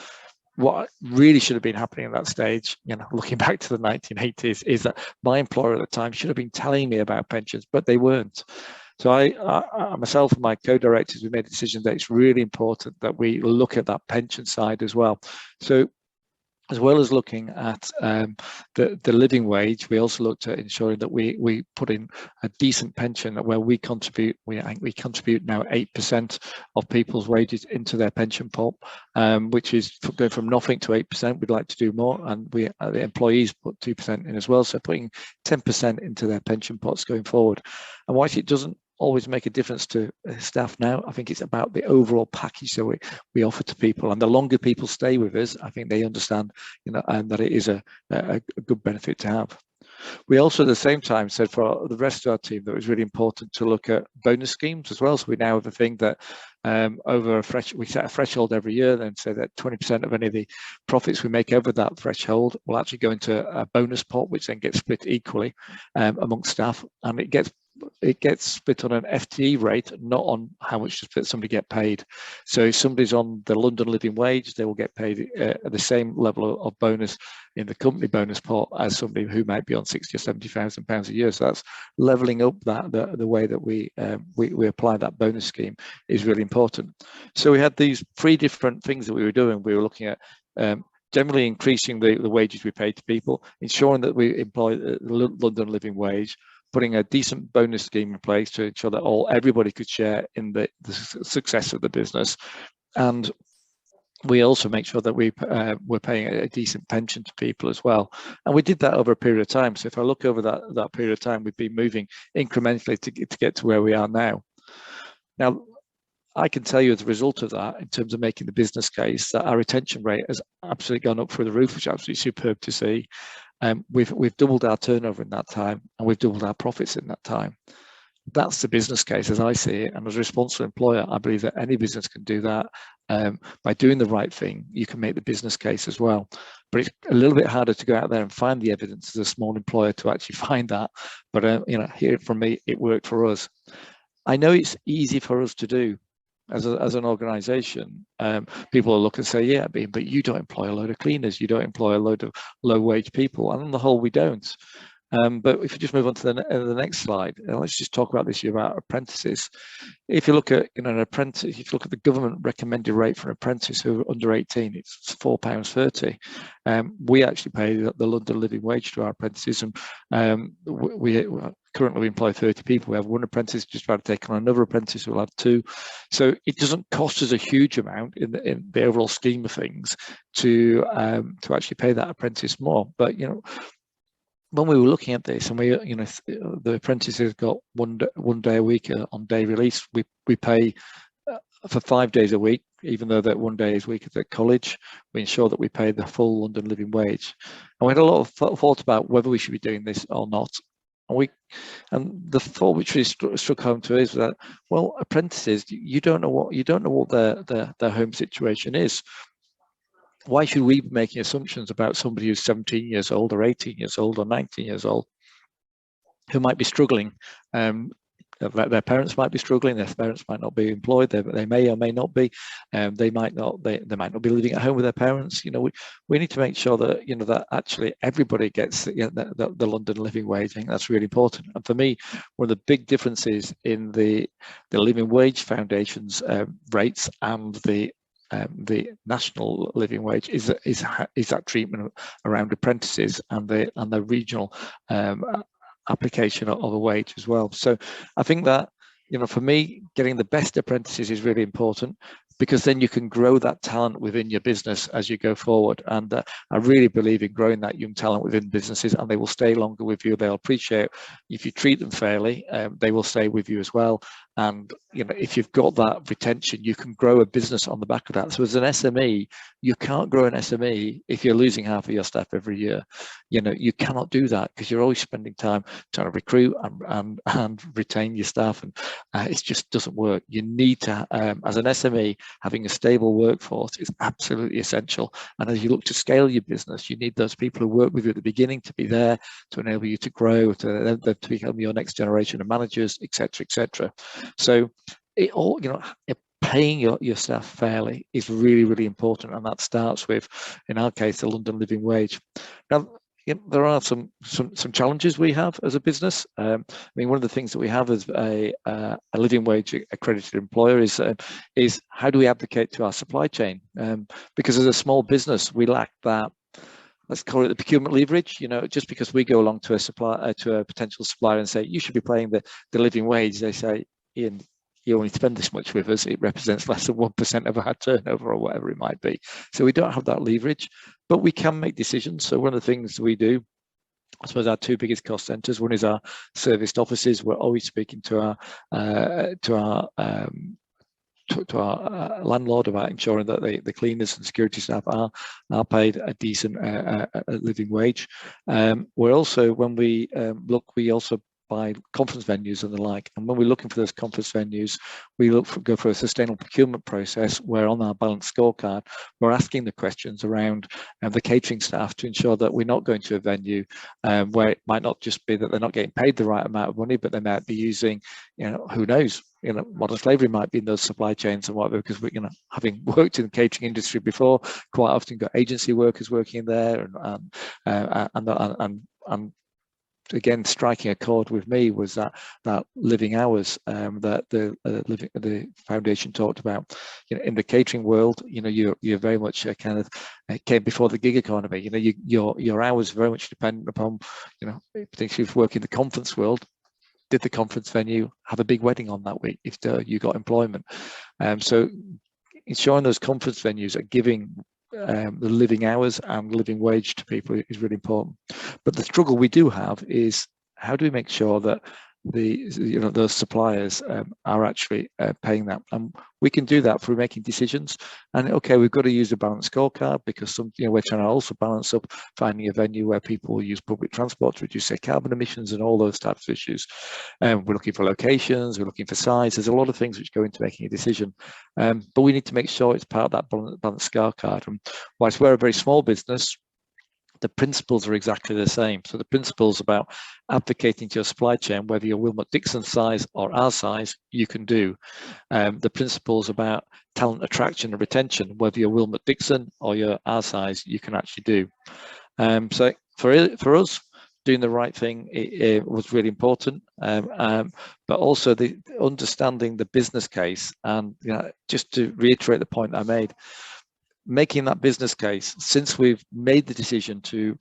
What really should have been happening at that stage, looking back to the 1980s, is that my employer at the time should have been telling me about pensions, but they weren't. So I myself and my co-directors, we made a decision that it's really important that we look at that pension side as well. So as well as looking at the living wage, we also looked at ensuring that we put in a decent pension where we contribute. I think we contribute now 8% of people's wages into their pension pot, which is going from nothing to 8%. We'd like to do more, and the employees put 2% in as well. So putting 10% into their pension pots going forward. And whilst it doesn't always make a difference to staff now, I think it's about the overall package that we offer to people, and the longer people stay with us, I think they understand and that it is a good benefit to have. We also at the same time said for the rest of our team that it was really important to look at bonus schemes as well. So we now have a thing that we set a threshold every year, then say that 20% of any of the profits we make over that threshold will actually go into a bonus pot, which then gets split equally amongst staff, and it gets split on an FTE rate, not on how much does somebody get paid. So if somebody's on the London living wage, they will get paid at the same level of bonus in the company bonus pot as somebody who might be on £60,000 or £70,000 a year. So that's levelling up the way that we apply that bonus scheme is really important. So we had these 3 different things that we were doing. We were looking at generally increasing the wages we pay to people, ensuring that we employ the London living wage, putting a decent bonus scheme in place to ensure that everybody could share in the success of the business. And we also make sure that we're paying a decent pension to people as well. And we did that over a period of time. So if I look over that period of time, we've been moving incrementally to get to where we are now. Now, I can tell you as a result of that, in terms of making the business case, that our retention rate has absolutely gone up through the roof, which is absolutely superb to see. We've doubled our turnover in that time, and we've doubled our profits in that time. That's the business case as I see it, and as a responsible employer, I believe that any business can do that. By doing the right thing, you can make the business case as well. But it's a little bit harder to go out there and find the evidence as a small employer to actually find that. But hear it from me, it worked for us. I know it's easy for us to do as an organisation. People will look and say, yeah, but you don't employ a load of cleaners, you don't employ a load of low wage people, and on the whole we don't. But if you just move on to the next slide, let's just talk about this about apprentices. If you look at an apprentice, if you look at the government recommended rate for an apprentice who are under 18, it's £4.30. We actually pay the London living wage to our apprentices, and we currently employ 30 people. We have one apprentice, just about to take on another apprentice. We'll have 2. So it doesn't cost us a huge amount in the overall scheme of things to actually pay that apprentice more. But when we were looking at this, and the apprentices got one day a week on day release, we pay for 5 days a week, even though that 1 day is week at college. We ensure that we pay the full London living wage. And we had a lot of thought about whether we should be doing this or not. And the thought which really struck home to us was that, well, apprentices, you don't know what their home situation is. Why should we be making assumptions about somebody who's 17 years old or 18 years old or 19 years old who might be struggling? Their parents might be struggling. Their parents might not be employed. They may or may not be. They might not be living at home with their parents. We need to make sure that that actually everybody gets the London living wage. I think that's really important. And for me, one of the big differences in the Living Wage Foundation's rates and the national living wage is that treatment around apprentices and the regional application of a wage as well. So I think that for me, getting the best apprentices is really important, because then you can grow that talent within your business as you go forward. And I really believe in growing that young talent within businesses, and they will stay longer with you. They'll appreciate if you treat them fairly, they will stay with you as well. And if you've got that retention, you can grow a business on the back of that. So as an SME, you can't grow an SME if you're losing half of your staff every year. You cannot do that, because you're always spending time trying to recruit and retain your staff, and it just doesn't work. You need to, as an SME, having a stable workforce is absolutely essential. And as you look to scale your business, you need those people who work with you at the beginning to be there to enable you to grow, to become your next generation of managers, etc., etc. So it all, paying your staff fairly is really, really important, and that starts with, in our case, the London living wage. Now, there are some challenges we have as a business. I mean, one of the things that we have as a living wage accredited employer is how do we advocate to our supply chain? Because as a small business, we lack that, let's call it the procurement leverage. Just because we go along to a potential supplier and say, you should be paying the living wage, they say, Ian, you only spend this much with us. It represents less than 1% of our turnover, or whatever it might be. So we don't have that leverage, but we can make decisions. So one of the things we do, I suppose our 2 biggest cost centres, one is our serviced offices. We're always speaking to our landlord about ensuring that the cleaners and security staff are paid a decent living wage. We're also, when we look, we also by conference venues and the like. And when we're looking for those conference venues, we go for a sustainable procurement process where on our balanced scorecard, we're asking the questions around the catering staff to ensure that we're not going to a venue where it might not just be that they're not getting paid the right amount of money, but they might be using, who knows, modern slavery might be in those supply chains and whatever, because we, having worked in the catering industry before, quite often got agency workers working there, and again, striking a chord with me was that living hours that the foundation talked about. In the catering world, you're very much kind of came before the gig economy. Your hours very much dependent upon, particularly if you work in the conference world. Did the conference venue have a big wedding on that week if you got employment? So ensuring those conference venues are giving the living hours and living wage to people is really important. But the struggle we do have is, how do we make sure that those suppliers are actually paying that? And we can do that through making decisions. And okay, we've got to use a balanced scorecard, because we're trying to also balance up finding a venue where people will use public transport to reduce their carbon emissions and all those types of issues. We're looking for locations, we're looking for size. There's a lot of things which go into making a decision, but we need to make sure it's part of that balanced scorecard. And whilst we're a very small business, the principles are exactly the same. So the principles about advocating to your supply chain, whether you're Willmott Dixon size or our size, you can do. The principles about talent attraction and retention, whether you're Willmott Dixon or you're our size, you can actually do. So for us, doing the right thing it was really important, but also the understanding the business case. And just to reiterate the point I made, making that business case, since we've made the decision to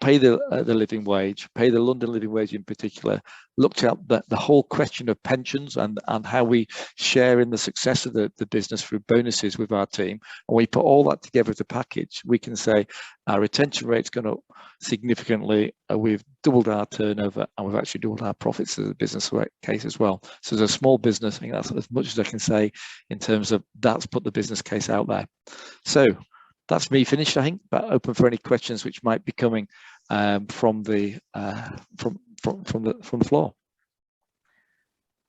pay the living wage, pay the London living wage in particular, looked at the whole question of pensions and how we share in the success of the business through bonuses with our team, and we put all that together as a package, we can say our retention rate's gone up significantly, we've doubled our turnover, and we've actually doubled our profits as a business case as well. So as a small business, I think that's as much as I can say in terms of that's put the business case out there. So that's me finished, I think, but open for any questions which might be coming from the floor.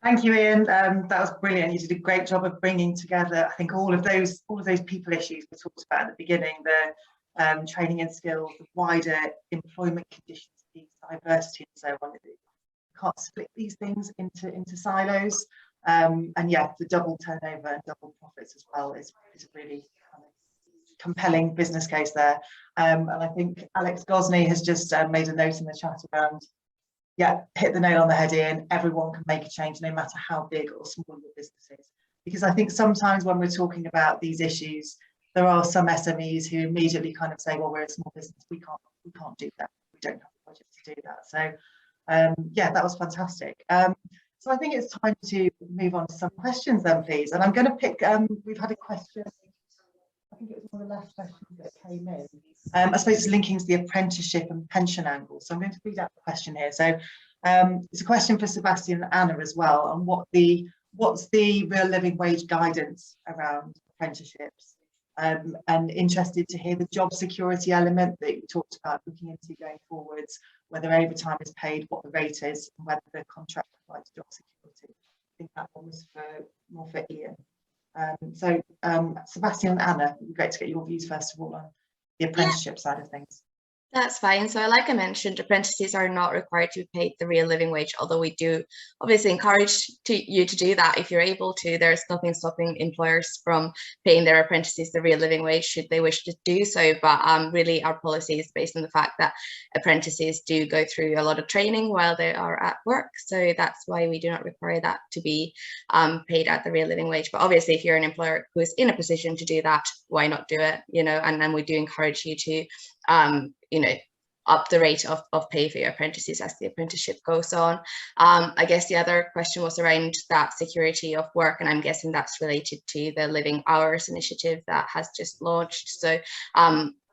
Thank you, Ian. That was brilliant. You did a great job of bringing together, I think, all of those people issues we talked about at the beginning, the training and skills, the wider employment conditions, diversity, and so on. You can't split these things into silos. And yeah, the double turnover and double profits as well is really kind of compelling business case there. And I think Alex Gosney has just made a note in the chat around, yeah, hit the nail on the head, Ian. Everyone can make a change, no matter how big or small your business is. Because I think sometimes when we're talking about these issues, there are some SMEs who immediately kind of say, well, we're a small business, we can't do that. We don't have the budget to do that. So yeah, that was fantastic. So I think it's time to move on to some questions then, please. And I'm going to pick, we've had a question, I think it was one of the last questions that came in. I suppose it's linking to the apprenticeship and pension angle. So I'm going to read out the question here. So it's a question for Sebastian and Anna as well, on what's the real living wage guidance around apprenticeships, and interested to hear the job security element that you talked about looking into going forwards, whether overtime is paid, what the rate is, and whether the contract provides job security. I think that one was more for Ian. So Sebastian and Anna, it'd be great to get your views first of all on the apprenticeship side of things. That's fine. So like I mentioned, apprentices are not required to be paid the real living wage, although we do obviously encourage you to do that if you're able to. There's nothing stopping employers from paying their apprentices the real living wage should they wish to do so. But really our policy is based on the fact that apprentices do go through a lot of training while they are at work. So that's why we do not require that to be paid at the real living wage. But obviously if you're an employer who is in a position to do that, why not do it? And then we do encourage you to up the rate of pay for your apprentices as the apprenticeship goes on. I guess the other question was around that security of work, and I'm guessing that's related to the Living Hours initiative that has just launched. So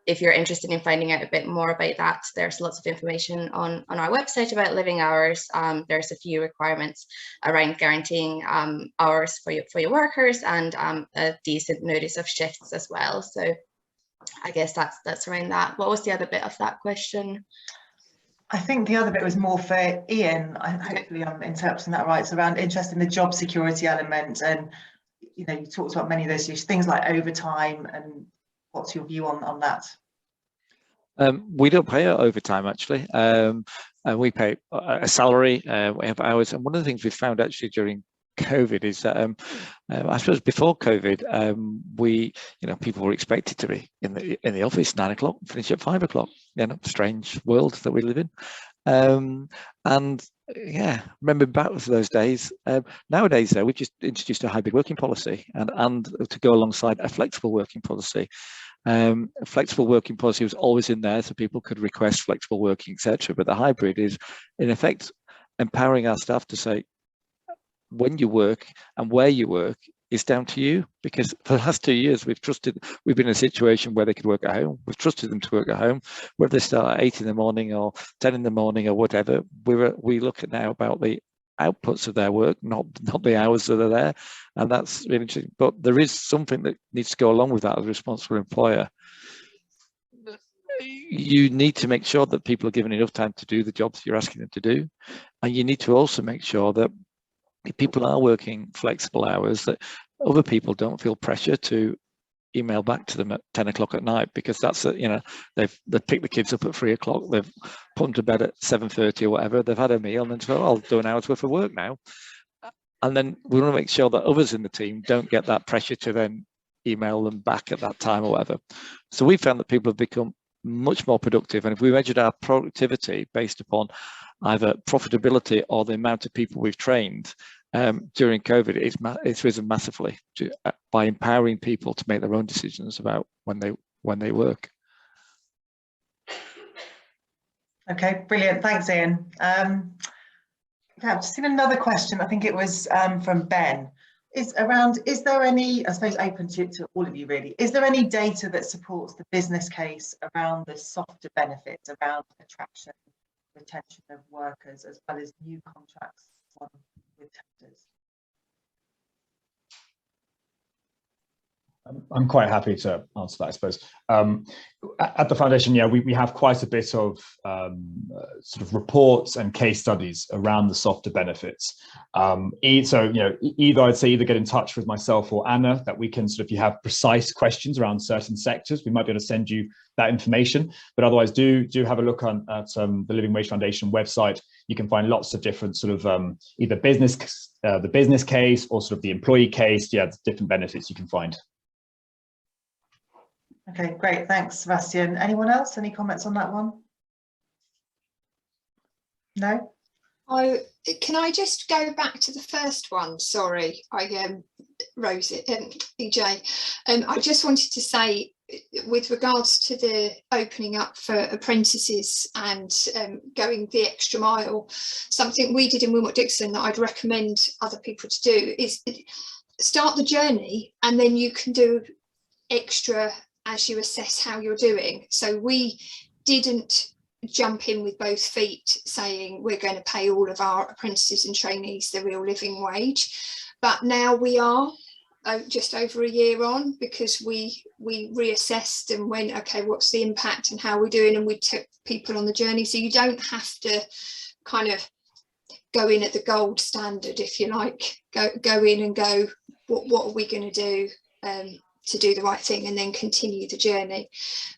if you're interested in finding out a bit more about that, there's lots of information on our website about living hours. There's a few requirements around guaranteeing hours for your workers, and a decent notice of shifts as well. So I guess that's around that. What was the other bit of that question? I think the other bit was more for Ian. Hopefully I'm interpreting that right. It's around interest in the job security element, and you talked about many of those issues, things like overtime, and what's your view on that? We don't pay overtime actually. We pay a salary. We have hours, and one of the things we found actually during COVID is that I suppose before COVID, people were expected to be in the office 9 o'clock, finish at 5 o'clock. Strange world that we live in. And yeah, remember back to those days. Nowadays, though, we've just introduced a hybrid working policy, and to go alongside a flexible working policy. A flexible working policy was always in there, so people could request flexible working, etc. But the hybrid is, in effect, empowering our staff to say, when you work and where you work is down to you, because for the last 2 years we've been in a situation where they could work at home. We've trusted them to work at home, whether they start at 8 in the morning or 10 in the morning or whatever. We look at now about the outputs of their work, not the hours that are there, and that's really interesting. But there is something that needs to go along with that as a responsible employer. You need to make sure that people are given enough time to do the jobs you're asking them to do, and you need to also make sure that if people are working flexible hours, other people don't feel pressure to email back to them at 10 o'clock at night, because that's they've picked the kids up at 3 o'clock, they've put them to bed at 7:30 or whatever, they've had a meal, and then say, I'll do an hour's worth of work now. And then we want to make sure that others in the team don't get that pressure to then email them back at that time or whatever. So we found that people have become much more productive. And if we measured our productivity based upon either profitability or the amount of people we've trained during COVID, it's risen massively by empowering people to make their own decisions about when they work. Okay, brilliant. Thanks, Ian. I've just seen another question. I think it was from Ben. Is there any, I suppose open to all of you really, is there any data that supports the business case around the softer benefits around attraction, retention of workers, as well as new contracts with tenders? I'm quite happy to answer that, I suppose. At the foundation, yeah, we have quite a bit of sort of reports and case studies around the softer benefits. So, either I'd say either get in touch with myself or Anna, that we can sort of, if you have precise questions around certain sectors, we might be able to send you that information. But otherwise, do have a look at the Living Wage Foundation website. You can find lots of different sort of either the business case or sort of the employee case. Yeah, different benefits you can find. Okay, great. Thanks, Sebastian. Anyone else? Any comments on that one? No? Can I just go back to the first one? Sorry, I rose it, EJ. I just wanted to say, with regards to the opening up for apprentices and going the extra mile, something we did in Willmott Dixon that I'd recommend other people to do is start the journey, and then you can do extra as you assess how you're doing. So we didn't jump in with both feet saying we're going to pay all of our apprentices and trainees the real living wage, but now we are just over a year on, because we reassessed and went, okay, what's the impact and how we're doing, and we took people on the journey. So you don't have to kind of go in at the gold standard, if you like, go in and go, what are we going to do to do the right thing, and then continue the journey.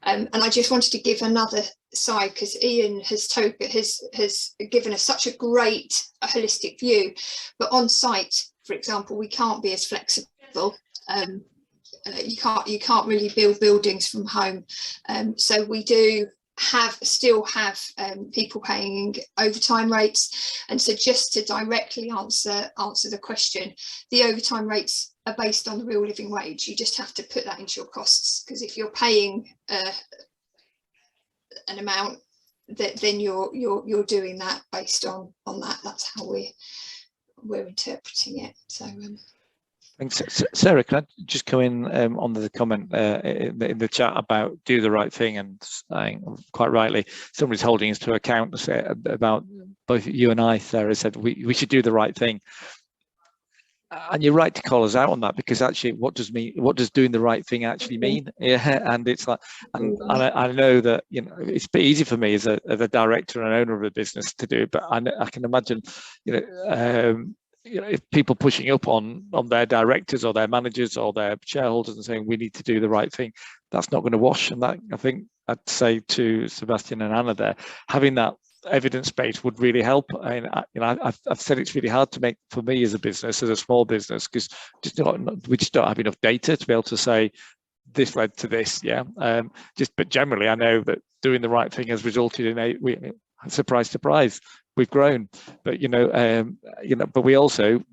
And I just wanted to give another side, because Ian has given us such a great holistic view, but on site, for example, we can't be as flexible. You can't really build buildings from home, so we do still have people paying overtime rates. And so just to directly answer the question, the overtime rates are based on the real living wage. You just have to put that into your costs, because if you're paying an amount, then you're doing that based on that. That's how we're interpreting it. So thanks. Sarah, can I just come in on the comment in the chat about do the right thing, and saying quite rightly somebody's holding us to account about both you and I, Sarah, said we should do the right thing. And you're right to call us out on that, because actually what does doing the right thing actually mean? Yeah, and it's like, and I know that, it's a bit easy for me as a director and owner of a business to do, but I can imagine, if people pushing up on their directors or their managers or their shareholders and saying we need to do the right thing, that's not going to wash. And that, I think I'd say to Sebastian and Anna there, having that evidence base would really help. And I've said it's really hard to make for me as a business, as a small business, because we just don't have enough data to be able to say this led to this. Yeah, but generally, I know that doing the right thing has resulted in surprise, we've grown. But but we also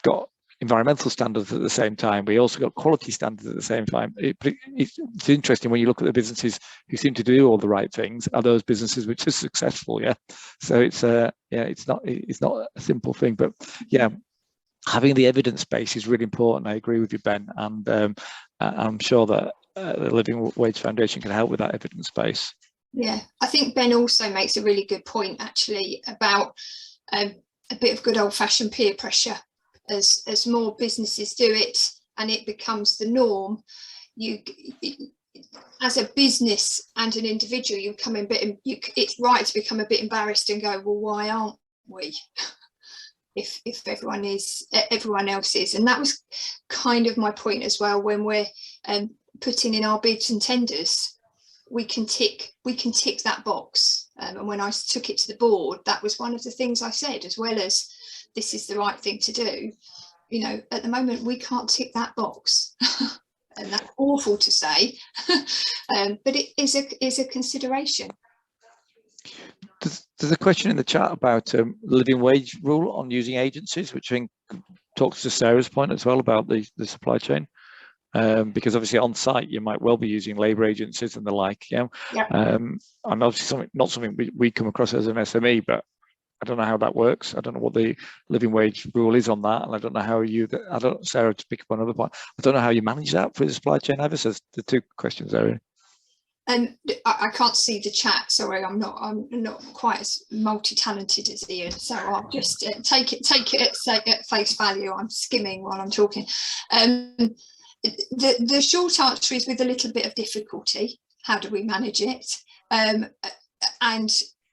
got environmental standards at the same time. We also got quality standards at the same time. It's interesting when you look at the businesses who seem to do all the right things are those businesses which are successful. Yeah, so it's not a simple thing, but yeah, having the evidence base is really important. I agree with you, Ben, and I'm sure that the Living Wage Foundation can help with that evidence base. Yeah, I think Ben also makes a really good point actually about a bit of good old-fashioned peer pressure. As more businesses do it and it becomes the norm, as a business and an individual, you become it's right to become a bit embarrassed and go, well, why aren't we? if everyone else is. And that was kind of my point as well. When we're putting in our bids and tenders, we can tick that box. And when I took it to the board, that was one of the things I said, as well as this is the right thing to do. At the moment we can't tick that box. and that's awful to say, but it is a consideration. There's a question in the chat about living wage rule on using agencies, which I think talks to Sarah's point as well about the supply chain. Because obviously on site you might well be using labour agencies and the like. And obviously not something we come across as an SME, but I don't know how that works. I don't know what the living wage rule is on that, and I don't know how Sarah, to pick up on another point, I don't know how you manage that for the supply chain either. So the two questions there. And I can't see the chat. Sorry, I'm not quite as multi-talented as Ian, so I'll just take it at face value. I'm skimming while I'm talking. The short answer is with a little bit of difficulty. How do we manage it? And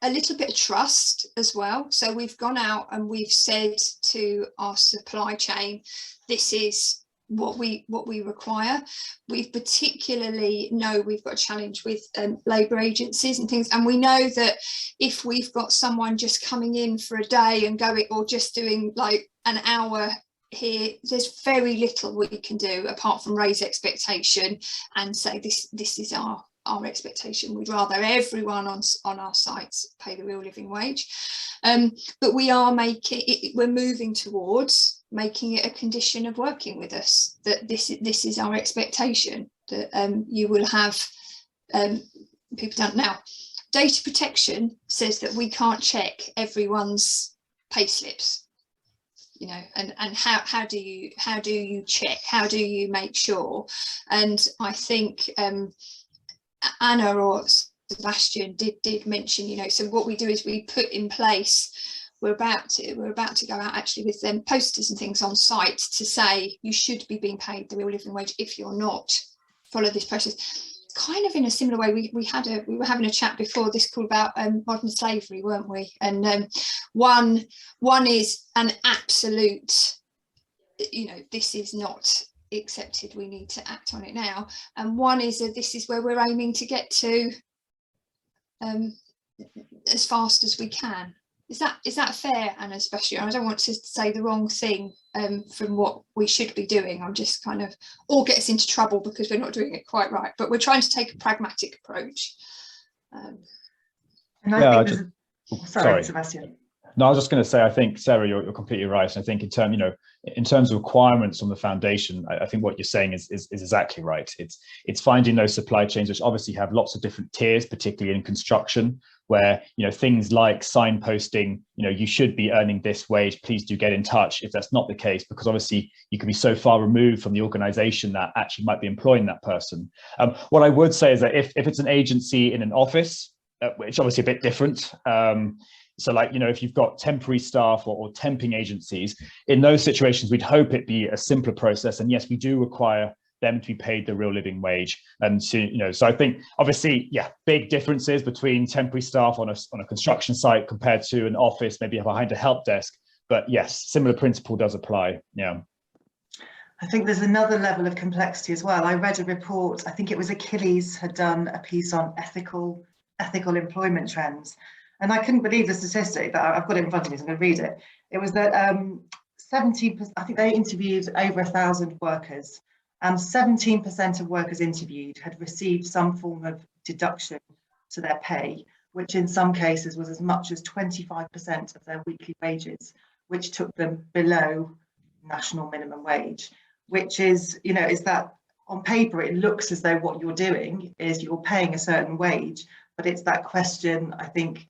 a little bit of trust as well. So we've gone out and we've said to our supply chain, this is what we require. We particularly know we've got a challenge with labour agencies and things, and we know that if we've got someone just coming in for a day and going, or just doing like an hour here, there's very little we can do apart from raise expectation and say this is our expectation. We'd rather everyone on our sites pay the real living wage, but we're moving towards making it a condition of working with us, that this is our expectation, that you will have people done. Now, data protection says that we can't check everyone's pay slips, you know, and how do you check, how do you make sure? And I think Anna or Sebastian did mention, you know, so what we do is we put in place, we're about to go out actually with posters and things on site to say you should be being paid the real living wage. If you're not, follow this process. Kind of in a similar way, we were having a chat before this call about modern slavery, weren't we? And one is an absolute, you know, this is not accepted, we need to act on it now, and one is this is where we're aiming to get to as fast as we can. Is that fair, Anna, especially? I don't want to say the wrong thing from what we should be doing. I'm just kind of, or get us into trouble because we're not doing it quite right, but we're trying to take a pragmatic approach. And I think sorry, Sebastian. No, I was just going to say, I think, Sarah, you're completely right. I think in terms of requirements on the foundation, I think what you're saying is exactly right. It's finding those supply chains which obviously have lots of different tiers, particularly in construction, where, you know, things like signposting, you know, you should be earning this wage, please do get in touch if that's not the case, because obviously you can be so far removed from the organization that actually might be employing that person. What I would say is that if it's an agency in an office, which obviously a bit different, so like, you know, if you've got temporary staff or temping agencies, in those situations, we'd hope it be a simpler process. And yes, we do require them to be paid the real living wage. And so, you know, so I think obviously, yeah, big differences between temporary staff on a construction site compared to an office, maybe behind a help desk. But yes, similar principle does apply. Yeah. I think there's another level of complexity as well. I read a report, I think it was Achilles had done a piece on ethical employment trends. And I couldn't believe the statistic, that I've got it in front of me, so I'm going to read it. It was that 70%, I think they interviewed over 1,000 workers, and 17% of workers interviewed had received some form of deduction to their pay, which in some cases was as much as 25% of their weekly wages, which took them below national minimum wage, which is, you know, is that on paper, it looks as though what you're doing is you're paying a certain wage, but it's that question I think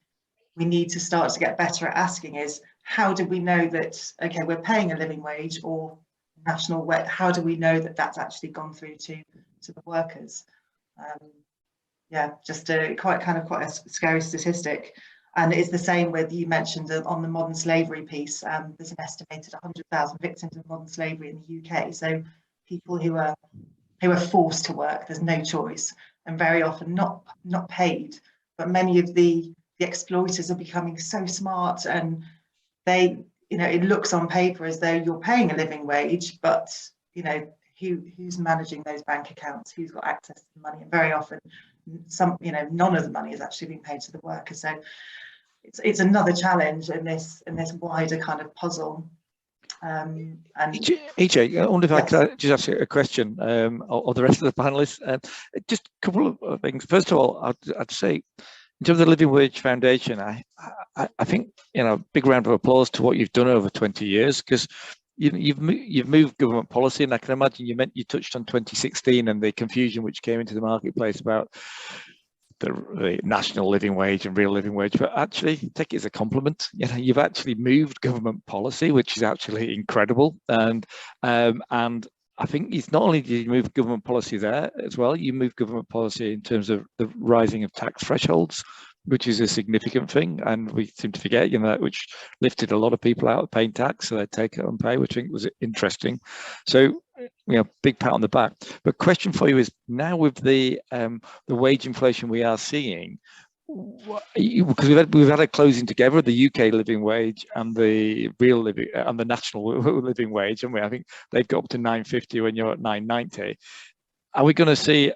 we need to start to get better at asking is, how do we know that, okay, we're paying a living wage or national wage, how do we know that that's actually gone through to the workers? Yeah, just quite a scary statistic. And it's the same with, you mentioned on the modern slavery piece, there's an estimated 100,000 victims of modern slavery in the UK. So people who are forced to work, there's no choice, and very often not paid. But many of the exploiters are becoming so smart, and they, you know, it looks on paper as though you're paying a living wage, but, you know, who's managing those bank accounts, who's got access to the money, and very often none of the money is actually being paid to the worker. So it's another challenge in this wider kind of puzzle. And EJ, I wonder if yes. I could just ask you a question of the rest of the panelists. Just a couple of things. First of all, I'd say, in terms of the Living Wage Foundation, I think, you know, big round of applause to what you've done over 20 years, because you've moved government policy, and I can imagine you touched on 2016 and the confusion which came into the marketplace about the national living wage and real living wage, but actually take it as a compliment. You know, you've actually moved government policy, which is actually incredible. And I think it's not only did you move government policy there as well, you moved government policy in terms of the rising of tax thresholds, which is a significant thing, and we seem to forget, you know, which lifted a lot of people out of paying tax, so they take it on pay, which I think was interesting. So, you know, big pat on the back. But question for you is, now with the wage inflation we are seeing, because we've had a closing together of the UK living wage and the real living and the national living wage, and I think they've got up to 950 when you're at 990. Are we going to see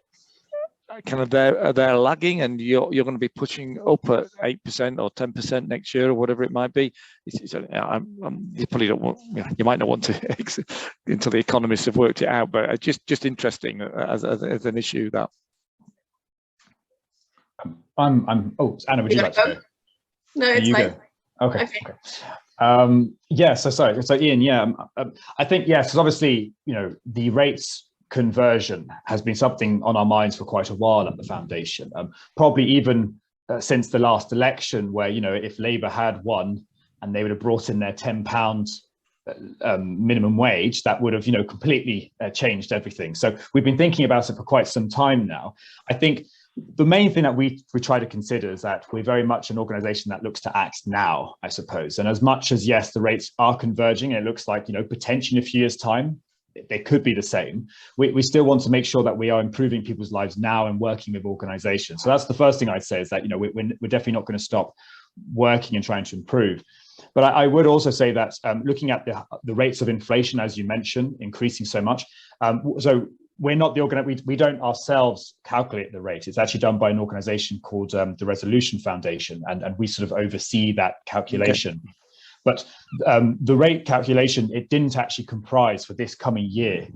kind of they're lagging, and you're going to be pushing up at 8% or 10% next year or whatever it might be? You probably don't want, you might not want to until the economists have worked it out, but it's just interesting as an issue that. Oh, Anna, would you like to go? No, it's you fine. Go. Okay. Yeah. So sorry. So Ian, yeah, I think yes. So obviously, you know, the rates conversion has been something on our minds for quite a while at the foundation. Probably even since the last election, where, you know, if Labour had won and they would have brought in their £10 minimum wage, that would have, you know, completely changed everything. So we've been thinking about it for quite some time now. I think the main thing that we try to consider is that we're very much an organisation that looks to act now, I suppose. And as much as, yes, the rates are converging, and it looks like, you know, potentially in a few years' time, they could be the same, we still want to make sure that we are improving people's lives now and working with organisations. So that's the first thing I'd say, is that, you know, we're definitely not going to stop working and trying to improve. But I would also say that looking at the rates of inflation, as you mentioned, increasing so much, so we're not the we don't ourselves calculate the rate. It's actually done by an organisation called the Resolution Foundation, and we sort of oversee that calculation. Okay. But the rate calculation, it didn't actually comprise for this coming year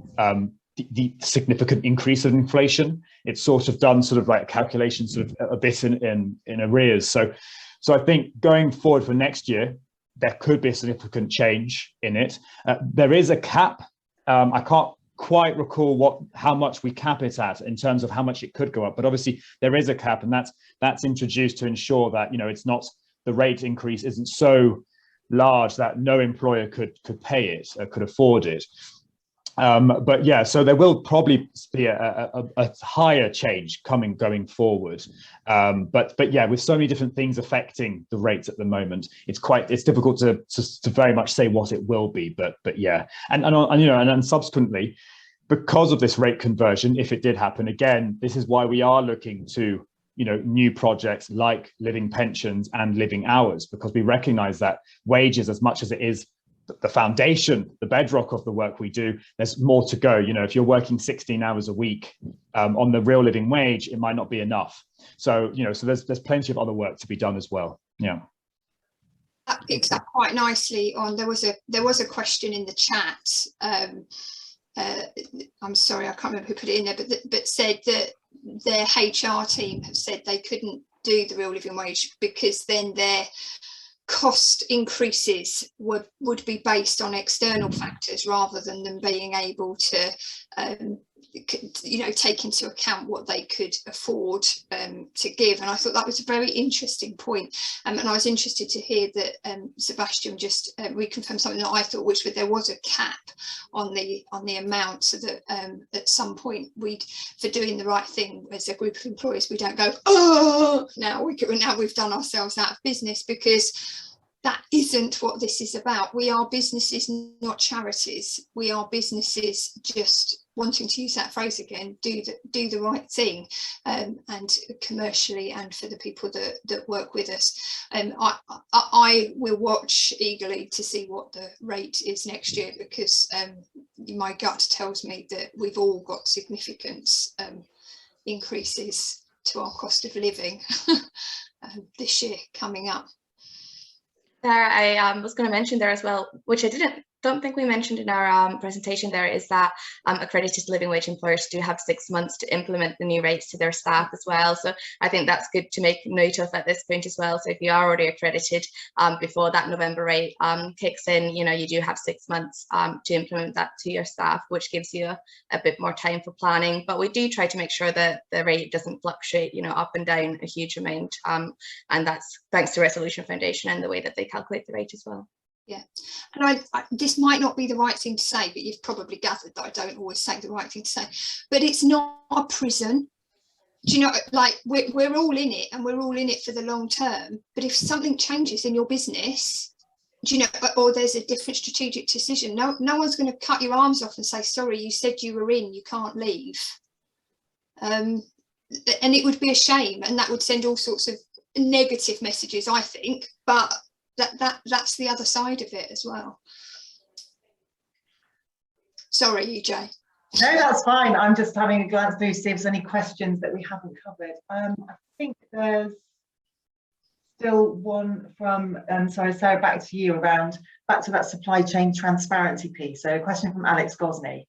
the significant increase of inflation. It's sort of done sort of like a calculation sort of a bit in arrears. So I think going forward for next year, there could be a significant change in it. There is a cap. I can't quite recall how much we cap it at in terms of how much it could go up, but obviously there is a cap, and that's introduced to ensure that, you know, it's not, the rate increase isn't so large that no employer could pay it, could afford it. But yeah, so there will probably be a higher change going forward. But yeah, with so many different things affecting the rates at the moment, it's difficult to very much say what it will be. But yeah, and you know, and subsequently, because of this rate conversion, if it did happen again, this is why we are looking to, you know, new projects like living pensions and living hours, because we recognise that wages, as much as it is the foundation, the bedrock of the work we do, there's more to go. You know, if you're working 16 hours a week on the real living wage, it might not be enough. So, you know, so there's plenty of other work to be done as well. Yeah. That picks up quite nicely on, there was a question in the chat. I'm sorry, I can't remember who put it in there, but said that their HR team have said they couldn't do the real living wage because then their cost increases would be based on external factors rather than them being able to you know, take into account what they could afford to give. And I thought that was a very interesting point, and I was interested to hear that Sebastian just reconfirmed something that I thought, which was there was a cap on the amount, so that at some point for doing the right thing as a group of employers, we don't go, oh, now we've done ourselves out of business, because that isn't what this is about. We are businesses, not charities. We are businesses just wanting to use that phrase again, do the right thing, and commercially, and for the people that work with us. I will watch eagerly to see what the rate is next year, because my gut tells me that we've all got significant increases to our cost of living this year coming up. There, I was going to mention there as well, which I didn't don't think we mentioned in our presentation there is that accredited living wage employers do have 6 months to implement the new rates to their staff as well. So I think that's good to make note of at this point as well. So if you are already accredited before that November rate kicks in, you do have 6 months to implement that to your staff, which gives you a bit more time for planning. But we do try to make sure that the rate doesn't fluctuate, up and down a huge amount. And that's thanks to Resolution Foundation and the way that they calculate the rate as well. Yeah, and I this might not be the right thing to say, but you've probably gathered that I don't always say the right thing to say. But it's not a prison. Do you know, like we're all in it, and we're all in it for the long term. But if something changes in your business, do you know, or there's a different strategic decision, no one's going to cut your arms off and say, sorry, you said you were in, you can't leave. And it would be a shame, and that would send all sorts of negative messages, I think. But that's the other side of it as well. Sorry, EJ. No, that's fine. I'm just having a glance through to see if there's any questions that we haven't covered. I think there's still one from, sorry, Sarah, back to you back to that supply chain transparency piece. So a question from Alex Gosney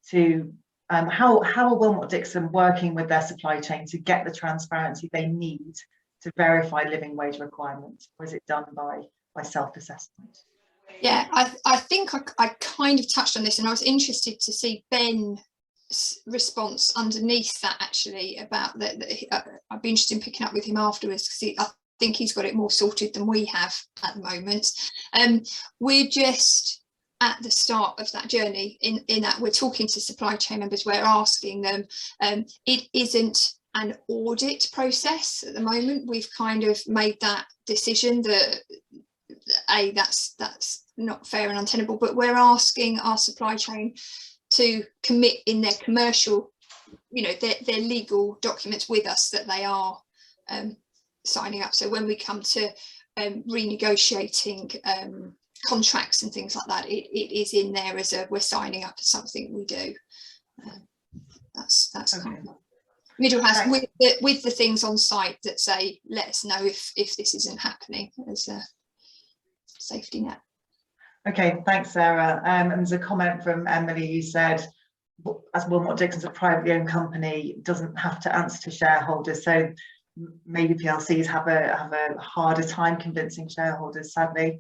to how are Willmott Dixon working with their supply chain to get the transparency they need to verify living wage requirements, or is it done by self-assessment? Yeah, I think I kind of touched on this, and I was interested to see Ben's response underneath that, actually, about that. I'd be interested in picking up with him afterwards, because I think he's got it more sorted than we have at the moment. We're just at the start of that journey in that we're talking to supply chain members, we're asking them, it isn't an audit process at the moment. We've kind of made that decision that that's not fair and untenable, but we're asking our supply chain to commit in their commercial, their legal documents with us that they are signing up. So when we come to renegotiating contracts and things like that, it is in there as we're signing up as something we do. That's okay. Kind of Middle House with the things on site that say, let us know if this isn't happening, as a safety net. Okay, thanks, Sarah. And there's a comment from Emily who said, as Willmott Dixon's a privately owned company, doesn't have to answer to shareholders, so maybe PLCs have a harder time convincing shareholders, sadly.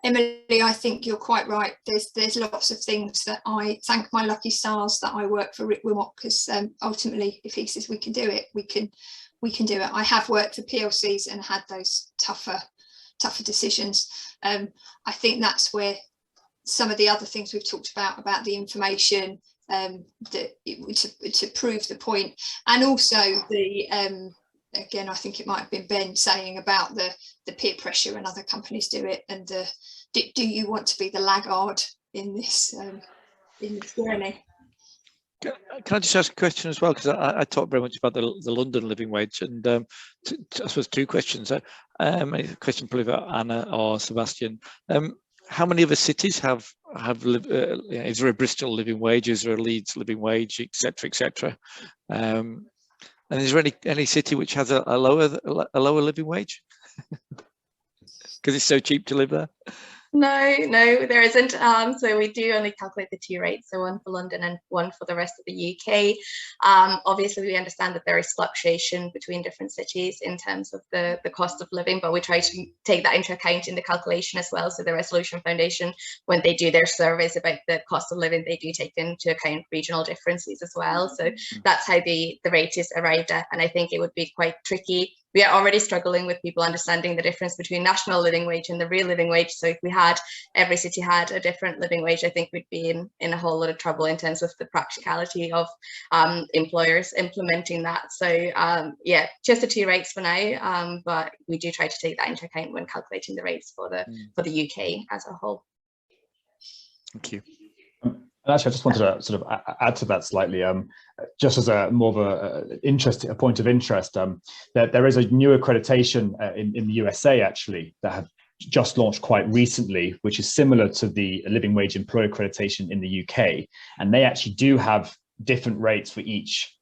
Emily, I think you're quite right. There's lots of things that I thank my lucky stars that I work for Rick Willmott, because ultimately, if he says we can do it, we can do it. I have worked for PLCs and had those tougher decisions. I think that's where some of the other things we've talked about the information, to prove the point, and also the again, I think it might have been Ben saying about the peer pressure, and other companies do it, and do you want to be the laggard in this journey? Can I just ask a question as well, because I talked very much about the London living wage, and I suppose two questions. A question probably for Anna or Sebastian. How many other cities have is there a Bristol living wage, is there a Leeds living wage, etc. And is there any city which has a lower living wage because it's so cheap to live there? No, there isn't. So we do only calculate the two rates, so one for London and one for the rest of the UK. Obviously, we understand that there is fluctuation between different cities in terms of the cost of living, but we try to take that into account in the calculation as well. So the Resolution Foundation, when they do their surveys about the cost of living, they do take into account regional differences as well. So that's how the rate is arrived at, and I think it would be quite tricky. We are already struggling with people understanding the difference between national living wage and the real living wage. So if every city had a different living wage, I think we'd be in a whole lot of trouble in terms of the practicality of employers implementing that. So yeah, just the two rates for now, but we do try to take that into account when calculating the rates for the UK as a whole. Thank you. And actually, I just wanted to sort of add to that slightly, just as a more of a point of interest, that there is a new accreditation in the USA, actually, that have just launched quite recently, which is similar to the living wage employer accreditation in the UK. And they actually do have different rates for each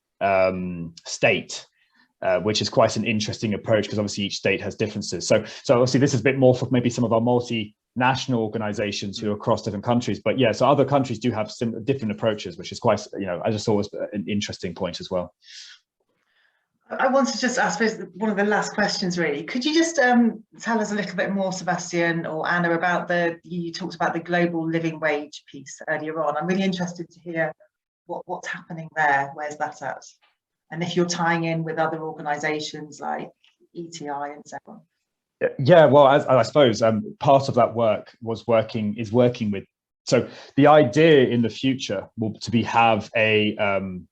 state, which is quite an interesting approach, because obviously each state has differences. So obviously this is a bit more for maybe some of our national organizations who are across different countries. But yeah, so other countries do have different approaches, which is quite, I just thought was an interesting point as well. I want to just, I suppose, one of the last questions really. Could you just tell us a little bit more, Sebastian or Anna, about you talked about the global living wage piece earlier on. I'm really interested to hear what's happening there. Where's that at? And if you're tying in with other organisations like ETI and so on. Yeah, well, I suppose part of that work is working with. So the idea in the future will to have an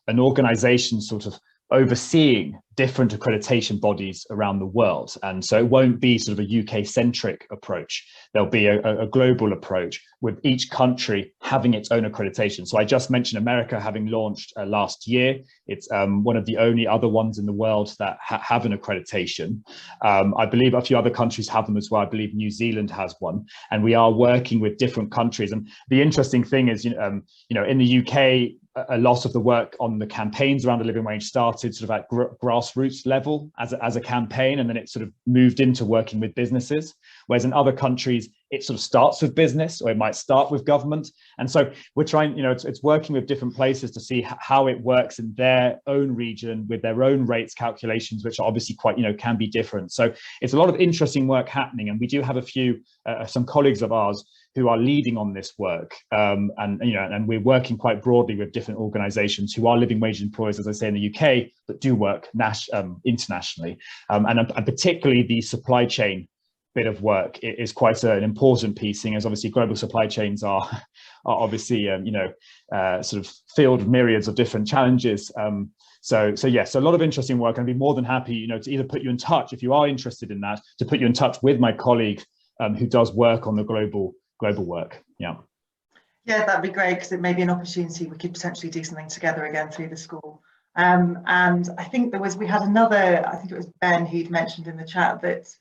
organisation sort of overseeing different accreditation bodies around the world. And so it won't be sort of a UK-centric approach. There'll be a global approach with each country having its own accreditation. So I just mentioned America having launched last year. It's one of the only other ones in the world that have an accreditation. I believe a few other countries have them as well. I believe New Zealand has one. And we are working with different countries. And the interesting thing is, in the UK, a lot of the work on the campaigns around the living wage started sort of at grassroots level as a campaign, and then it sort of moved into working with businesses. Whereas in other countries, it sort of starts with business, or it might start with government. And so we're trying, it's working with different places to see how it works in their own region with their own rates calculations, which are obviously quite, can be different. So it's a lot of interesting work happening. And we do have some colleagues of ours who are leading on this work, and we're working quite broadly with different organisations who are living wage employers, as I say, in the UK, but do work internationally, and particularly the supply chain bit of work is quite an important piece, seeing as obviously global supply chains are obviously sort of filled with myriads of different challenges. So yes, a lot of interesting work, and I'd be more than happy, to either put you in touch, if you are interested in that, to put you in touch with my colleague who does work on the global work. Yeah, that'd be great, because it may be an opportunity we could potentially do something together again through the school. And I think we had another, I think it was Ben who'd mentioned in the chat that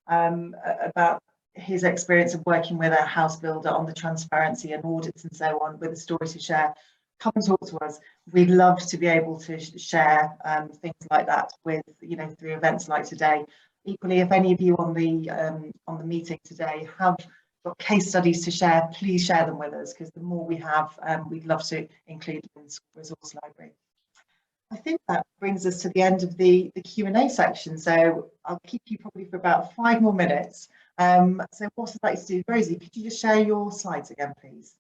about his experience of working with a house builder on the transparency and audits and so on, with a story to share. Come and talk to us. We'd love to be able to share things like that with, through events like today. Equally, if any of you on the meeting today have got case studies to share, please share them with us, because the more we have, we'd love to include them in the resource library. I think that brings us to the end of the Q&A section, so I'll keep you probably for about 5 more minutes. So what I'd like to do, Rosie, could you just share your slides again, please?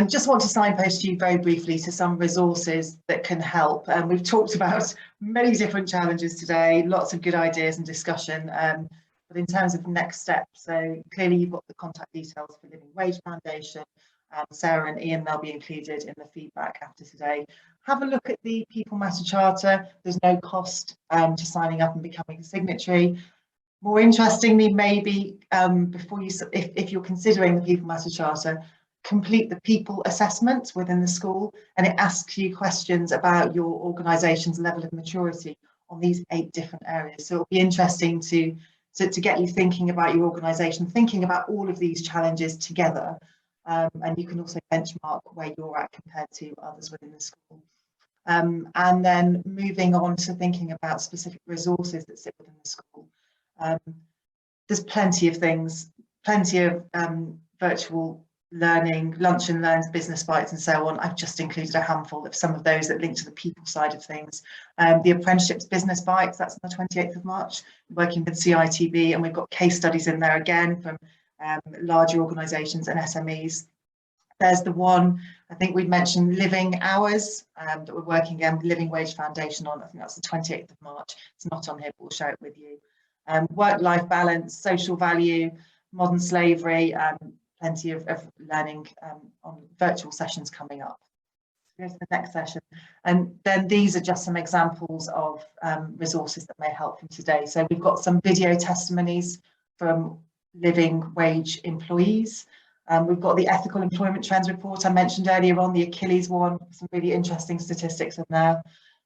Just want to signpost you very briefly to some resources that can help. We've talked about many different challenges today, lots of good ideas and discussion. But in terms of next steps, so clearly you've got the contact details for Living Wage Foundation. Sarah and Ian, they'll be included in the feedback after today. Have a look at the People Matter Charter. There's no cost to signing up and becoming a signatory. More interestingly, maybe before if you're considering the People Matter Charter, complete the people assessment within the school, and it asks you questions about your organisation's level of maturity on these 8 different areas. So it'll be interesting to get you thinking about your organisation, thinking about all of these challenges together, and you can also benchmark where you're at compared to others within the school. And then moving on to thinking about specific resources that sit within the school. There's plenty of things, plenty of virtual learning, lunch and learns, business bites and so on. I've just included a handful of some of those that link to the people side of things. The apprenticeships business bites, that's on the 28th of March, working with CITB, and we've got case studies in there again from larger organisations and SMEs. There's the one, I think we'd mentioned living hours that we're working again with Living Wage Foundation on. I think that's the 28th of March. It's not on here, but we'll share it with you. Work-life balance, social value, modern slavery, plenty of learning on virtual sessions coming up. Go to the next session. And then these are just some examples of resources that may help from today. So we've got some video testimonies from living wage employees. We've got the ethical employment trends report I mentioned earlier on, the Achilles one, some really interesting statistics in there.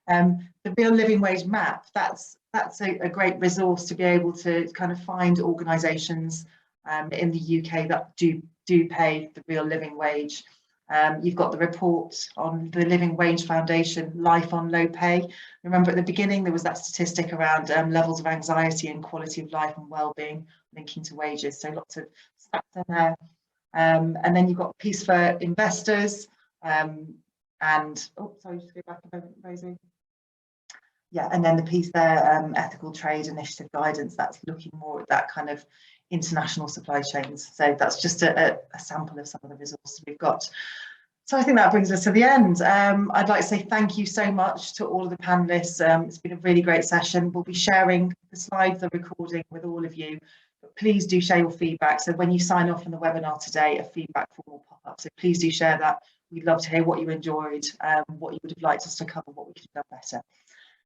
The real living wage map, that's a great resource to be able to kind of find organisations in the UK that do pay the real living wage. You've got the report on the Living Wage Foundation, Life on Low Pay. Remember at the beginning there was that statistic around levels of anxiety and quality of life and well-being. linking to wages. So lots of stats in there. And then you've got a piece for investors. And, oh, sorry, just go back a moment, Rosie. Yeah, and then the piece there, ethical trade initiative guidance, that's looking more at that kind of international supply chains. So that's just a sample of some of the resources we've got. So I think that brings us to the end. I'd like to say thank you so much to all of the panelists. It's been a really great session. We'll be sharing the slides, the recording with all of you. But please do share your feedback. So when you sign off from the webinar today, a feedback form will pop up. So please do share that. We'd love to hear what you enjoyed, what you would have liked us to cover, what we could have done better.